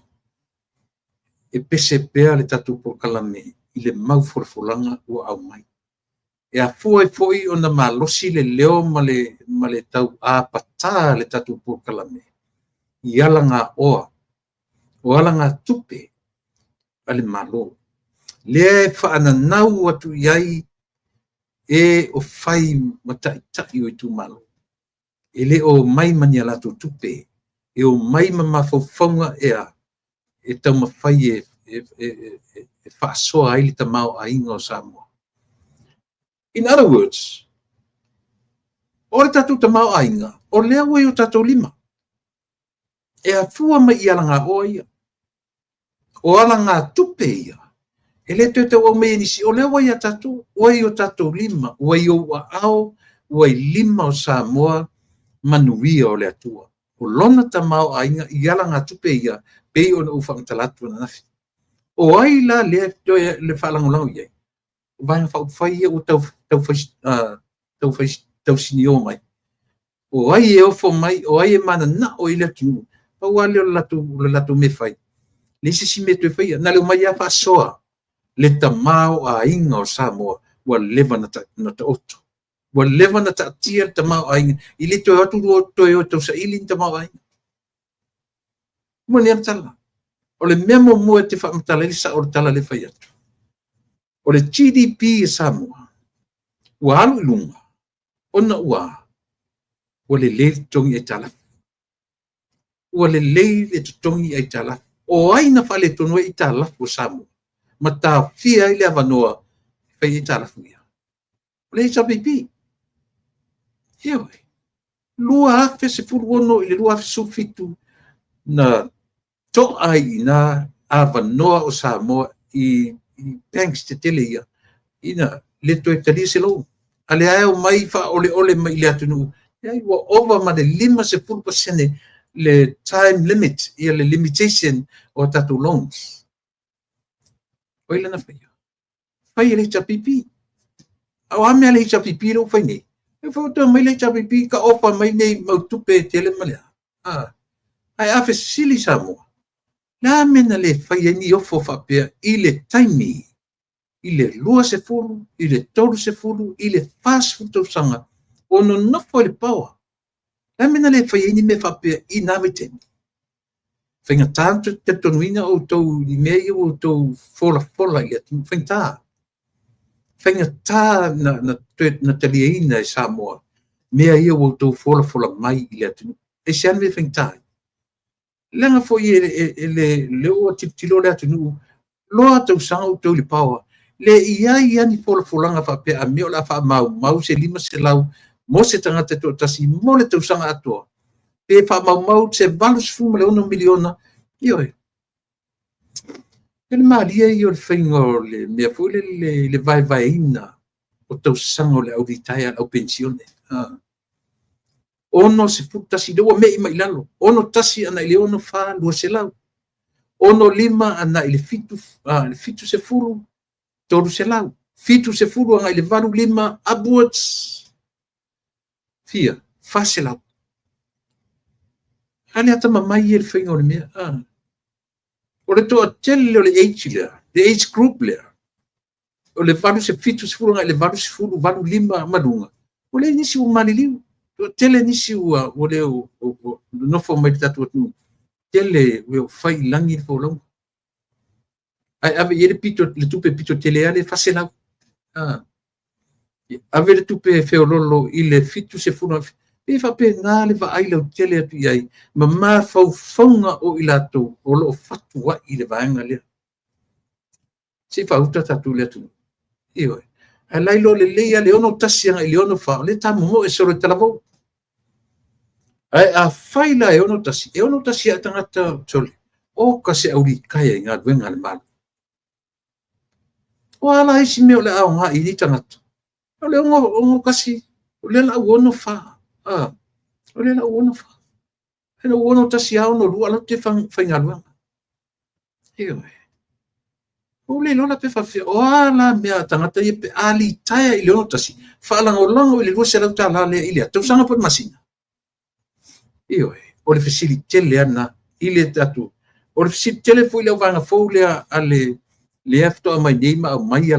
E pese pea le tatou po kalame i le mau folafolanga ua au mai. E a fua e foi o na malosi le leo ma le tau a pata le tatou po kalame. I ala ngā oa, o ala ngā tupe, ale malo. Le whaananau atu iai e o whai matai o i tu malo. E le o mai mani ala tu tupe, e o mai mawhauwhaunga e tau mawhai e whaasoa ai li tamau a inga o Samoa. In other words, o le tatou tamau a inga, o lea wai o tatou lima. E a fua mai i ala ngā oa ia. O ala ngā tupe ia. E le te o mei nisi, o lea wai a tatou, wai o tatou lima, wai o wa ao, wai lima o Samoa, manuia o le atua. O lona tamau a inga i ala ngā tupe ia, pei o na ufang talatu na nafi. O ai la le whalangolau iai. O vai whai ia o tau sinio mai. O ai e ofo mai, o ai e mana na o ila tunu. Pau ale o latu me whai. Le si me te whai, na leo mai a whasoa. Le tamau a inga o Samoa, wa lewa na ta oto. Wa lewa na ta tia tamau a inga. I le toi atu o toi o tau sa ili tamau a inga. Mone tala. O le memo mua te whaamtala lisa o le tala le whai atu. O le GDP e Samoa, ua alu ilunga, ona ua, ua le le tongi e talafu. Ua le le tongi e talafu. O aina whale tono e talafu o Samoa. Ma tā whia i le avanoa whai e talafu ia. O le HRPP. Eoi. Lua afe se furu ono i le lua afe sufitu na to ai na avanoa o Samoa i banks te tele ia. Ina le toi tali se lo. Ale ai o mai fa ole mai le atunu. Ia ua over ma le 5% le time limit, ia le limitation o tatu loans. O ila na whaia. Whaia le HRPP. Au ame le HRPP lo whai nei. E whautua mai le HRPP ka ofa mai nei mautupe tele malea. Ai afe sili Samoa. La mena le whaia ni ofo whapea i le taimi. I le lua se furu, i le tolu se furu, i le fast food sanga. Ono nofo le paua. La mena le whaia ni me whapea i nāwe teni. Whainga tāntu te tonuina o tau i mea o tau fola i atu. Whainga tā. Whainga tā na taliaina e Samoa. Mea ia o tau fola mai i le atu. E se anu e whainga tā. Langa fo i le leo tilo le atu nu. Loa tau sanga o tau li paua. Le ia ni folanga whapea a meo la wha mau se lima se lau mo se tangata to tasi mo le tau sanga atoa. Pe wha mau se valus fuma le 1 miliona. Ioi. Pele maalia i o le whainga o le mea fule le vai ina o tau sanga o le auditaia au pensione. Ono se fu tasi lewa mei mai lalo. Ono tasi ana ile ono wha lua se lau. Ono lima ana ile fitu se furu. Tolu se lau. Fitu se furu anga ile valu lima upwards. Fia. Fa se lau. Hane ata mamai e le whainga o le mea. O le toa tele o le age lea. Le age group lea. O le valu se fitu se furu anga ile valu se furu valu lima malunga. O le nisi u maliliu. O tele nisi ua o le nofo mai tatu atu. Tele o whai langi le fōlau. Ai ave ele pito le tupe pito tele ale faselau. ave le tupe feololo i le fitu se funa e fa pe ngā le va ai lau tele atu i ai ma mā faufaunga o i latou o loo fatua i le vaenga lea si fauta tatu le atu ioi a lai lo le leia le ono tasianga i le ono fa le tamomo e soro talavou ai a faila e ono tasi a tangata tole o ka se auri kaya ngā duenga le malu o ala isi meo le au ngā i ni tangata o le ongo kasi o le la uono fa o le la uono fa e no uono tasi au no lua te whainga luanga ioi o le lona pe fa o ala mea tangata i pe ali taia i le ono tasi whaalango lango i le lua se lau tā la le i le tau sanga pot masina ioi o le fesili tele ana i le tatu o le fesili tele fu i lau vanga fau lea a le afto a mai neima au mai a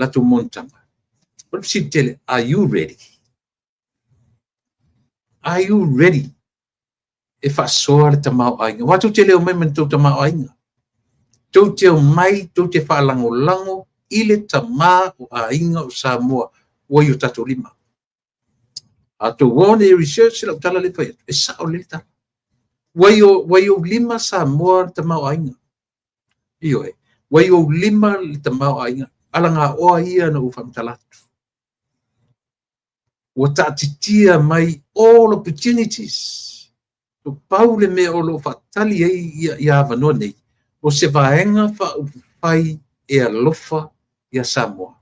lato montanga o le fesili tele are you ready are you ready e whaasoa le tamau ainga watu te leo mai man tau tamau ainga tau te o mai tau te whaalango lango i le tamau ainga o Samoa wai o tato lima ato wone research la utala le fai e sa o le ta wai o lima Samoa tamau ainga ioi wai o lima le tamau ainga alanga oa ia na ufam talatu o tatitia mai all opportunities o paule me o lo fatali ia vanua nei o se vaenga fai e alofa ia Samoa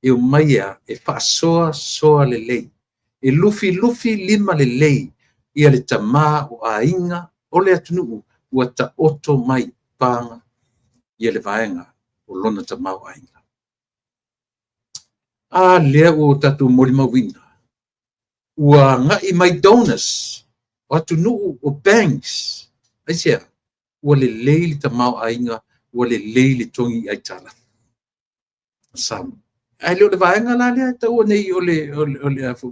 e o mai e soa le lei e lufi lima le lei ia le tamā o ainga o le atunuu ua taoto mai panga ia le vaenga o lona tamā o ainga a lea o tatu molimauina ua ngai mai donors o atunuu o banks aisia ua le lei le tamā o ainga ua le lei le tongi ai tala Samoa ai leo le vaenga la lea tau nei o le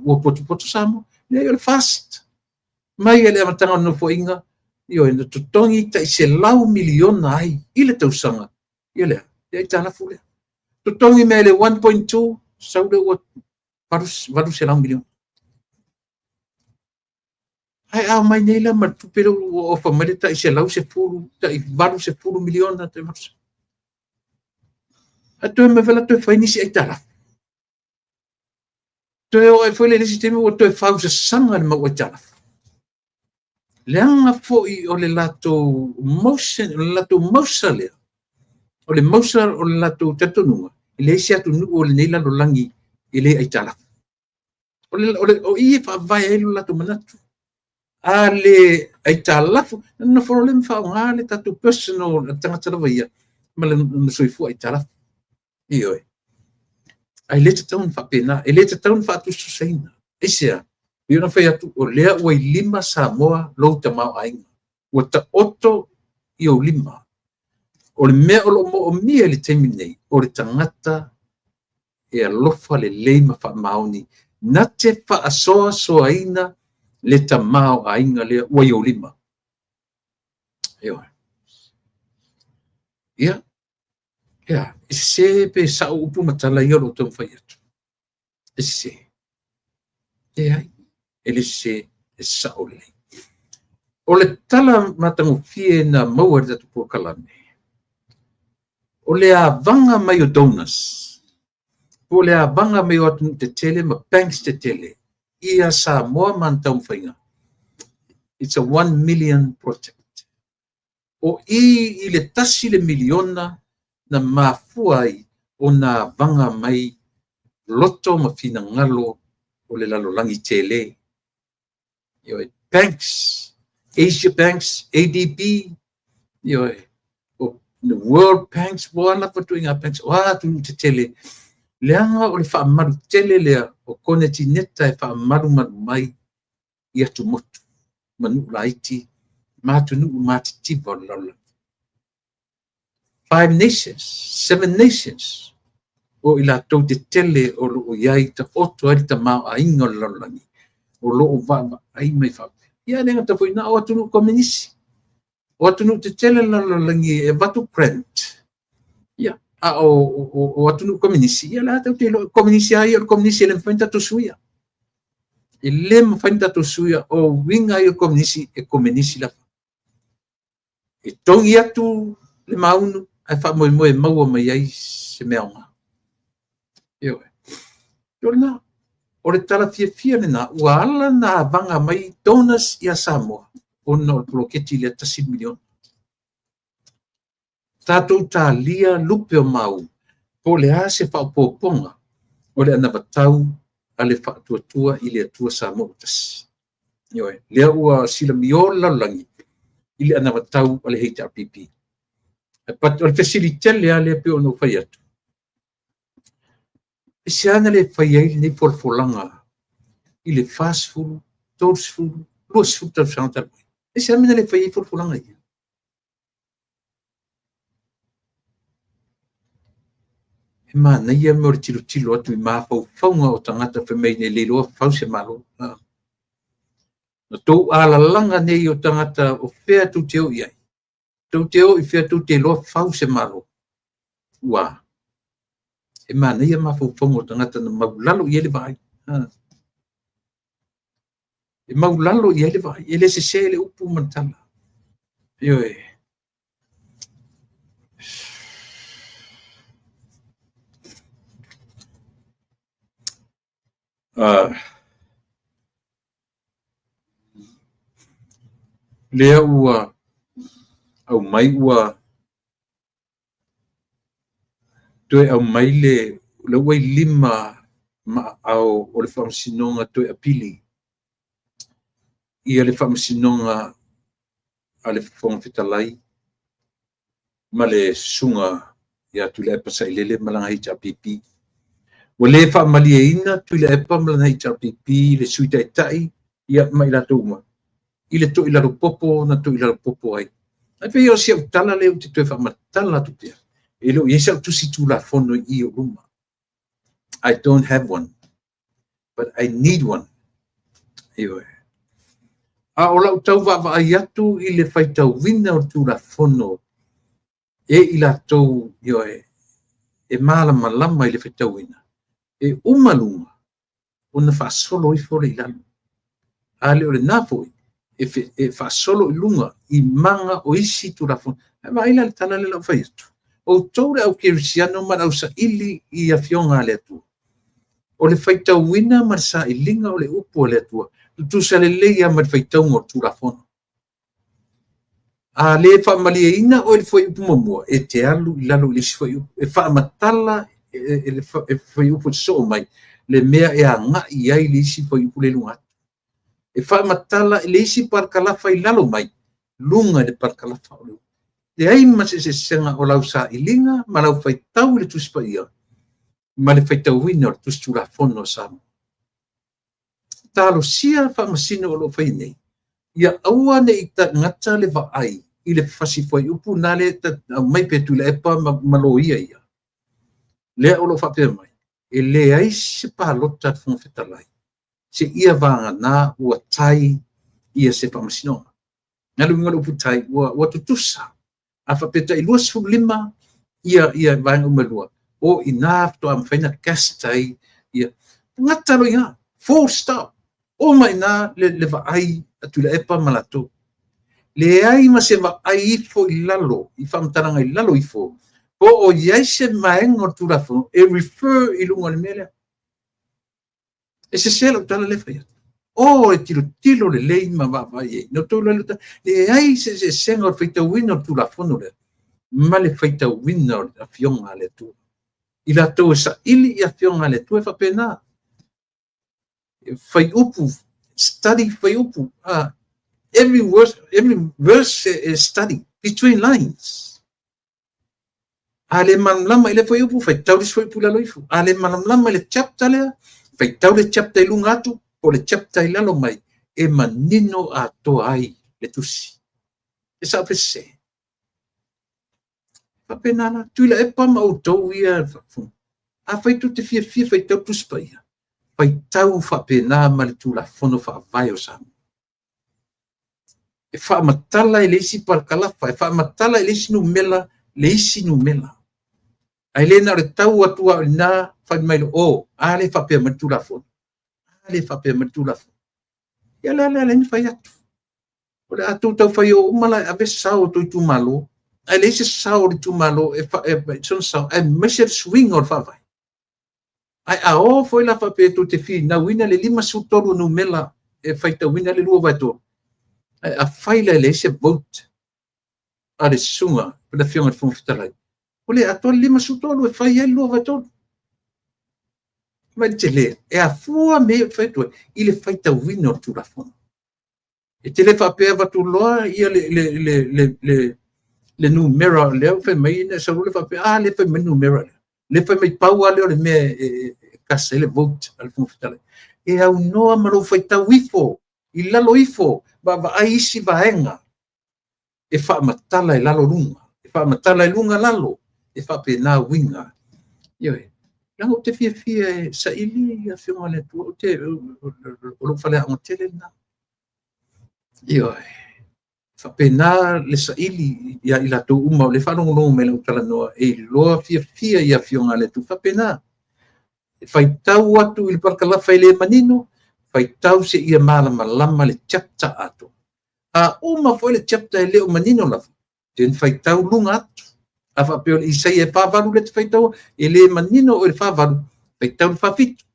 ua potu Samoa lea o le fast mai ele amatanga no foinga io ina tutongi ta se lau miliona ai i le tausanga ia lea ia tala fule tutongi me le 1.2 sau le ua varu se lau miliona ai au mai nei la matupelo o fa mai ta se lau se fulu ta varu se fulu miliona te mas ato me vela to fa inisi ai tala to e foi le sistema o to fa usa sanga ma o tala leanga foi o le lato motion o le lato mosale o le mosa o le lato tatonunga le sia tu o le nei la lo langi ile ai tala o i fa vai e lo lato manatu ale ai tala no problem fa ngale tatu personal tanga tala vai ma le no soifu ai tala io ai le taun fa pena ele taun fa tu susaina isia io na fai atu o lea ua i lima Samoa lou tamau ainga ua ta oto i o lima o le mea o lo mo o mia le taimi nei o le tangata e alofa le leima fa maoni na te fa asoa soaina le tamau ainga lea ua i o lima ia se pe sa upu matala i o lo tau fai atu se ai ele se saole o le tala matango fie na maua le tatu kalame o le avanga mai o donors o le avanga mai o atu te tele ma banks te tele ia Samoa mantau whainga it's a 1 million project o i le tasi le miliona na mafuai o na avanga mai loto ma fina ngalo o le lalolangi tele banks, Asia Banks, ADB, the World Banks, wala pa tuinga banks, tu te tele. Leanga o le whaamaru tele lea o kone ti neta e whaamaru mai i atu motu. Manu laiti, mātunu māti tiba o lala. 5 nations, 7 nations, o ila tau te tele o lo iai ta oto ari ta mau a inga o lalangi. O lo o vama ai mai fa ia nenga ta foi na o tunu komunisi o tunu te tele la langi e vatu print ia o atu komunisi ia la tau te lo komunisi ai o komunisi le fanta to suia ele fanta to suia o winga i komunisi e komunisi la e tongi atu le maunu ai fa mo mau mai ai se meonga yo na o le tala fia na wala na vanga mai donas ia Samoa ono ploketi le 10 milion tatou talia lupe o mau po le a se whaupoponga o le ana vatau a le whaatuatua i le atua Samoa tasi. Ioe, lea ua sila mio lalangi i le ana vatau a le HRPP. Pat o le facilitele a le pe o no whai atu. E se ana le whai ai nei folfolanga i le fast food, toast food, luas food tau sanata. E se ana le whai ai folfolanga ia. E mana ia me o le tilo atu i mawhauwhaunga o tangata whamei nei leilo a whau se malo. Na tau alalanga nei o tangata o whea tu teo iai. Tau teo i whea tu te loa whau se malo. Ua. E mana ia mawhauwhaunga o tangata na maulalo i ele vai. E maulalo i ele vai. Ele se ele upu mantala. Ioe. Lea ua au mai ua toe au mai le wai lima ma au o le whamasinonga toe apili ia le whamasinonga a le whangawhitalai ma le sunga ia tu le epa sa ilele malanga HRPP wa le whamalia ina tu le epa malanga HRPP le suita itai ia mai la tuma i le to i laro popo na to i laro popo ai. Ai pe o sia utala le uti toe whamatala tu pia. E lo iesa tu si tu la fono i o luma. I don't have one, but I need one. Ewe. A o lau tau wa ai atu i le whaitau wina o tu la fono e i la tau ioe e malama lama i le whaitau wina. E umalunga o na whaasolo i fore i lalo. A le o le nafoi e whaasolo i lunga i manga o isi tu la fono. E maila le tala le lau whaiatu. O taure au kirisiano marau sa ili i a fionga le atua. O le whaitau wina mar sa ilinga o le upu le atua. Tu sa le leia mar whaitau ngor tu la fono. A le whaamalia ina o le whai upu mamua e te alu i lalo i lisi whai upu. E whaamatala e whai upu so mai le mea e a nga i ai lisi whai upu le lunga. E whaamatala e lisi parkalafa i lalo mai lunga le parkalafa o le upu. Le ai ma se senga o lau sa ilinga ma lau whaitau le tuspa ia. Ma le whaitau wina o le tustu la fono Samoa. Talo sia whaamasino o lo whainei. Ia aua ne i ta ngata le vaai i le whasi whai upu na le mai petu le epa malo ia ia. Lea o lo whapea mai. E le ai se pālota te whangwhetalai. Se ia vanga nā ua tai ia se whaamasino. Ngalu ngalu putai ua tutusa. A whapeta i luas fu lima ia vanga umalua. O enough to am whaina kastai ia. Ngata lo ia. Full stop. O mai nā le vaai atu le epa malato. Le ai ma se vaai ifo i lalo. I whamtaranga i lalo ifo. Po o iai se maenga o turafo. E refer i lunga le mele. E se selo tala le whaia. O e tilo le lei ma vaai e. No tō laluta. Le ai se senga o whaita wina o turafono le. Ma le whaita wina o a fionga le tu. I la tō sa ili i a fionga le tu e whapena. Whai upu. Study whai upu. Every verse is study. Between lines. Ale manlama ile whai upu. Whai tauris whai upu lalo ifu. Ale manlama ile chapter lea. Whai tau le chapter i lunga atu. Po le chapter i lalo mai. E manino a toa ai le tusi. E sa pese. Papenala, tuila e pa mautau ia. A whai tu te fia whai tau tuspa ia. Whai tau whapena ma le tula fono whaavai o Samoa. E whaamatala e leisi parkalafa. E whaamatala e leisi numela. Leisi numela. ai le na le tau atua na fai mai o ale fa pe matula fo ale fa pe matula fo ya la ni fai atu o le atu tau fai o mala ave sao to tu malo ai le se sao tu malo e son sao e measure swing or fa vai ai a o foi la fa pe to te fi na wina le lima su tolu no mela e fai ta wina le lua vai to a fai le se vote a le sunga pe la fionga fun fitalai o le ato lima su tolu e fai ai lua vai to ma te le e a fua me fai to i le fai ta wina tu la fon e te le fa pe va tu loa ia le numero le fai mai ne sa le fa pe le fai mai numero le fai mai pau ale le me kase le vote al fun fitalai e au noa ma lo fai ta wifo i lalo ifo va ai isi vaenga e fa matala e lalo lunga e fa matala e lunga lalo e fa pe na winga yo lango te fia sa ili a fionga le tu te o lo fale a tele na yo fa pe na le sa ili ya ila tu uma le fa no me lo tala no e lo fia ia fionga le tu fa pe na fai tau atu il parkala fai le manino fai tau se ia malama le chapta atu a uma foi le chapta le manino la ten fai tau lunga atu a fa pe i sei e fa valu le fai tau ele manino o le fa valu fai tau le fa fit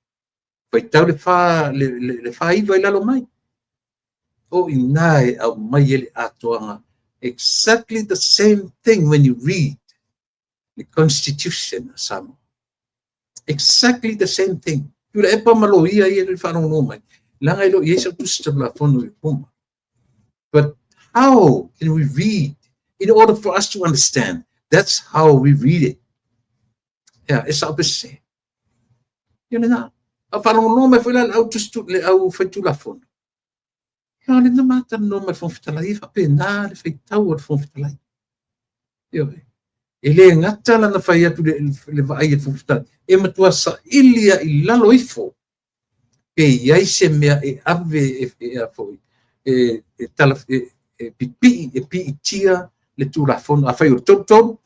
fai tau le fa le fa i vai la lo mai o inai au mai ele atuanga exactly the same thing when you read the constitution Samoa. Exactly the same thing. Yura e pa malo ia le whanau no mai. Langa ilo ia sa tusta la whanu i puma. But how can we read? In order for us to understand, that's how we read it. Yeah, it's up to say. Yun na. A whanau no mai whailan au tustu le au whaitu la whanu. Ia le na mata no mai whanu fitalai. Iwa pe nā le whaitau al whanu fitalai. Ia ele ngata lana fai atu le vai fu fitalai. E matua sa ilia i lalo ifo pe iai se mea e ave e foi e tala pipi e pi tia le tu la fon a fai o toto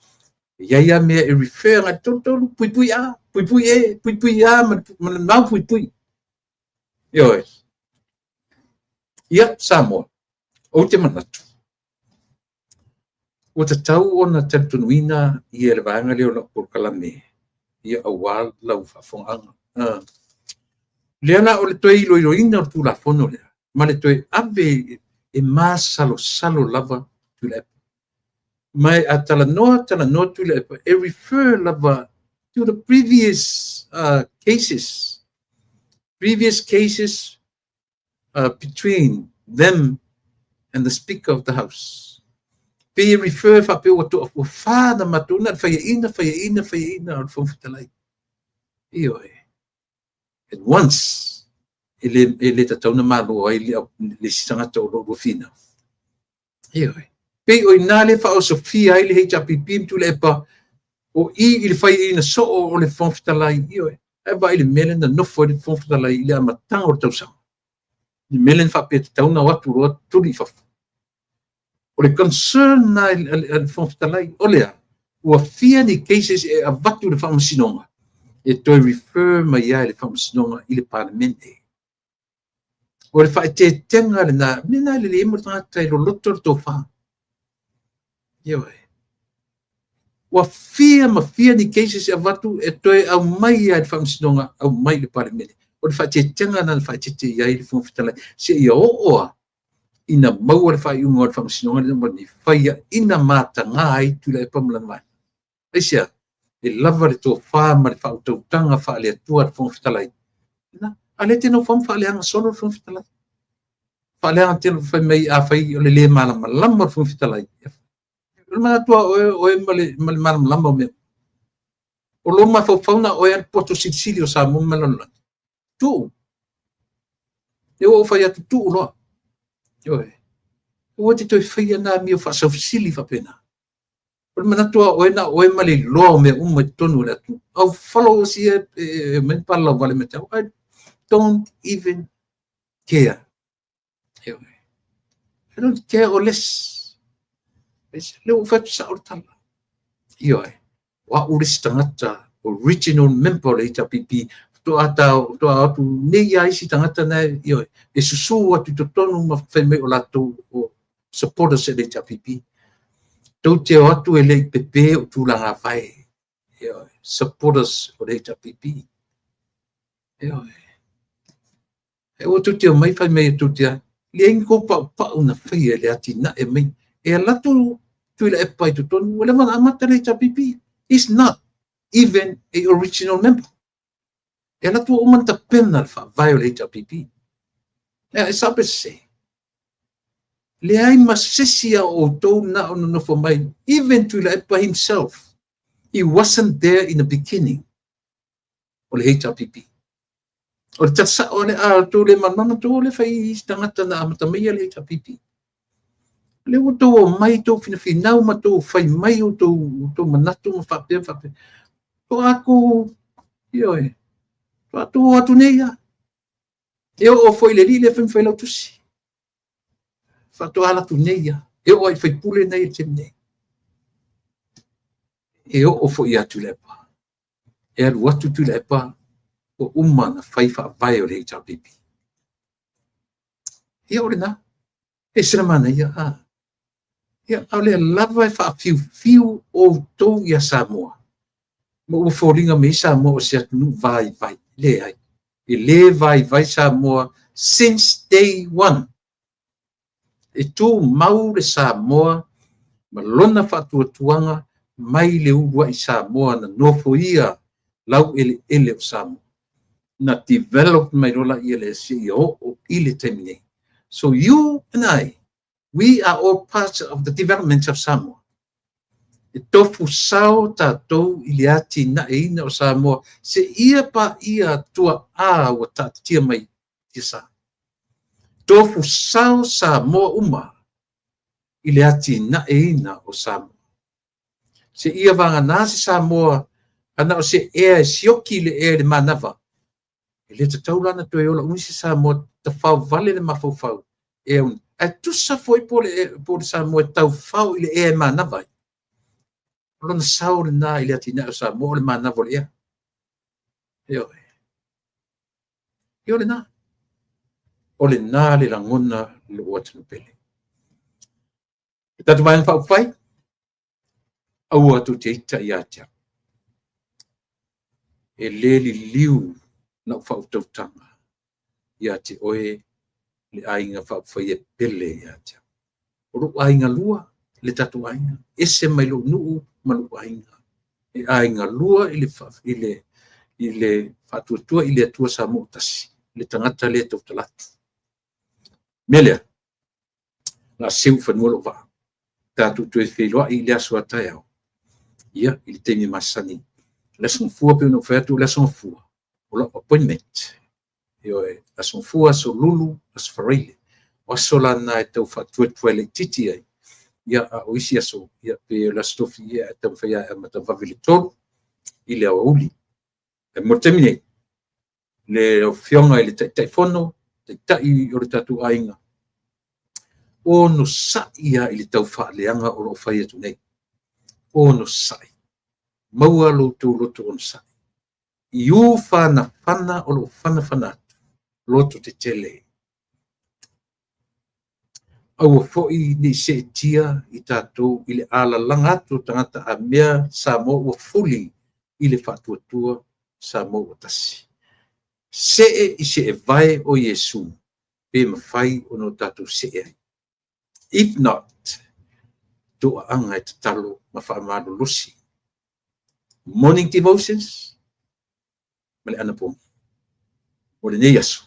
iai a mea e refer a toto pui a man mau pui yo ia Samoa o te manatu o te tau ona tantunuina i ele vanga leo na por kalame ia awal lau whafonga. Leana o le toe ilo ina o tu la fono lea. Ma le toe ave e mā salo lava tu le epa. Mai a tala noa tu le epa. E refer lava to the previous cases. Previous cases between them and the Speaker of the House. Pe refer fa pe o to o fa na matuna fa ina o fo fitalai. Io at once ele tatau na malo ai le sanga to lo fina. Io pe o inale fa o Sofia ile he chapi tu le pa o il fa ina so o le fo fitalai. Io e va ile melen na no fo le fo fitalai ile matanga o tau sa. Ni melen fa pe tau na watu ro tu li fa. O le concern na il fonfitalai o lea ua fia ni cases e avatu le whamasinonga e toi refer mai ia le whamasinonga i le parliamente. O le whaetetenga le na mina le emo tangata i lo loto le tō wha. Ioe. Ua fia ni cases e avatu e toi au mai ia le whamasinonga au mai le parliamente. O le whaetetenga na le whaetete ia i le fonfitalai se ia oa ina mau le fai unga le whamasinonga le nama ni whaia ina mātanga ai tu le pamala mai. Eisia, e lava le tō whā ma le whautautanga wha le atua le whamafitalai. A le tēnau whamawhaaleanga solo le whamafitalai. Whaaleanga tēnau whai mei a whai o le le malama lama le whamafitalai. Le mga tua oe ma le malama lama o mea. O lo ma whauna oe al poto sili o sa mumalona. Tu. E o whai atu tu loa. Ioe. O te toi whaia nā mi o whasau sili whapena. O le manatua oe na oe mali loa me umai tonu le atu. Au whalo si e menpala wale me tau. I don't even care. Ioe. I don't care o less. Leo whatu sa o tala. Ioe. wa uris tangata original member le HRPP to atu nei ai si tangata na yo e susu atu to tonu ma feme o lato o supporters le HRPP to te atu ele pepe o tulanga vai yo supporters o le HRPP yo e o tu te mai fai mai tu te le inko pa una fai le atina e mai e lato tu le pai tu tonu le mana amata le HRPP is not even a original member. E la tua umanta pena fa violate HRPP. E sabe se. Le ai masesia o tau na ono no for mai, even to Lepa himself. He wasn't there in the beginning. O le HRPP. O le tatsa o le a to le manana to le fai tangata na amata meia le HRPP. Le o tau mai tau fina finau ma tau fai mai o tau manatu ma whapea. To ako, ioi. Atu nei ya. E o foi le li le fai lau tusi. Fatu ala tu nei ya. E o ai fai pule nei te nei. E o foi atu lepa. E alu atu tu lepa o umana fai fa vai o le HRPP. E o le na. E sira mana ia a. Ia au le lava e fa fiu o tou ia Samoa. Mo o foringa me Samoa o se atu nu vai. Le ai. E le vai Samoa since day one. E tu mau le Samoa ma lona whatuatuanga mai le urua i Samoa na nofo ia lau ele o Samoa. Na develop mai rola i ele CEO o ile temine. So you and I, we are all parts of the development of Samoa. E tofu sao tātou ili ati na e ina o Samoa, se ia pa ia tua a wa tātia mai tisa. Tofu sao Samoa uma, ili ati na e ina o Samoa. Se ia vanga nasi Samoa, ana o se ea sioki le ea le manawa. E le te taulana to e ola unisi Samoa, ta whau vale le mawhau. E un, e tusa foi po le Samoa tau whau ili ea manawa. Lona saure na ile atina sa mo le mana volia. Yo le na. Ole na le langona le watu pele. Tatu mai fa fai. Au atu te ita iatia. E le liu na fa utanga. Iati oe le ainga fa fai e pele iatia. Oro ainga lua le tatu ainga. Ese mai lo nuu malu ainga. E ainga lua ile fatuatua ile atua sa mo tasi. Le tangata le tau talatu. Melea. La seu fanuolo va. Tatu tu e wheloa ile asua tai au. Ia, ile temi masani. Lesson fua pe no fetu lesson fua. Ola appointment. Io e lesson fua so lulu as farile. Wasola na e tau fatuatua le titi ai. Ia a oisi aso. Ia pe la stofi ia e tau whaia e matavavili tolu. Ile awa uli. E mo temine. Le fionga ile tai fono. Tai o le tatu ainga. O no saia ili tau whaaleanga o lo whai atu nei. O no sai. Maua loto o no sai. I u whana whana o lo whana atu. Loto te tele. Au foi ni se tia i tātou ili ala langatu tangata a mea sa mo ua fuli ili whatuatua sa mo ua tasi. Se i se vai o Yesu. Pe mawhai o no tātou se e. If not, do anga te talo ma whaamaro lusi. Morning devotions, male anapongi. O le nei aso,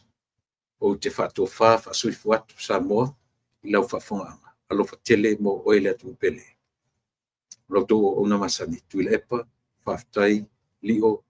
o te whātua whasui fuatu sa moa, i lau whaafonga anga. Alofa tele mo oele atu pele. Roto o una masani, tuila epa, whaftai, lio,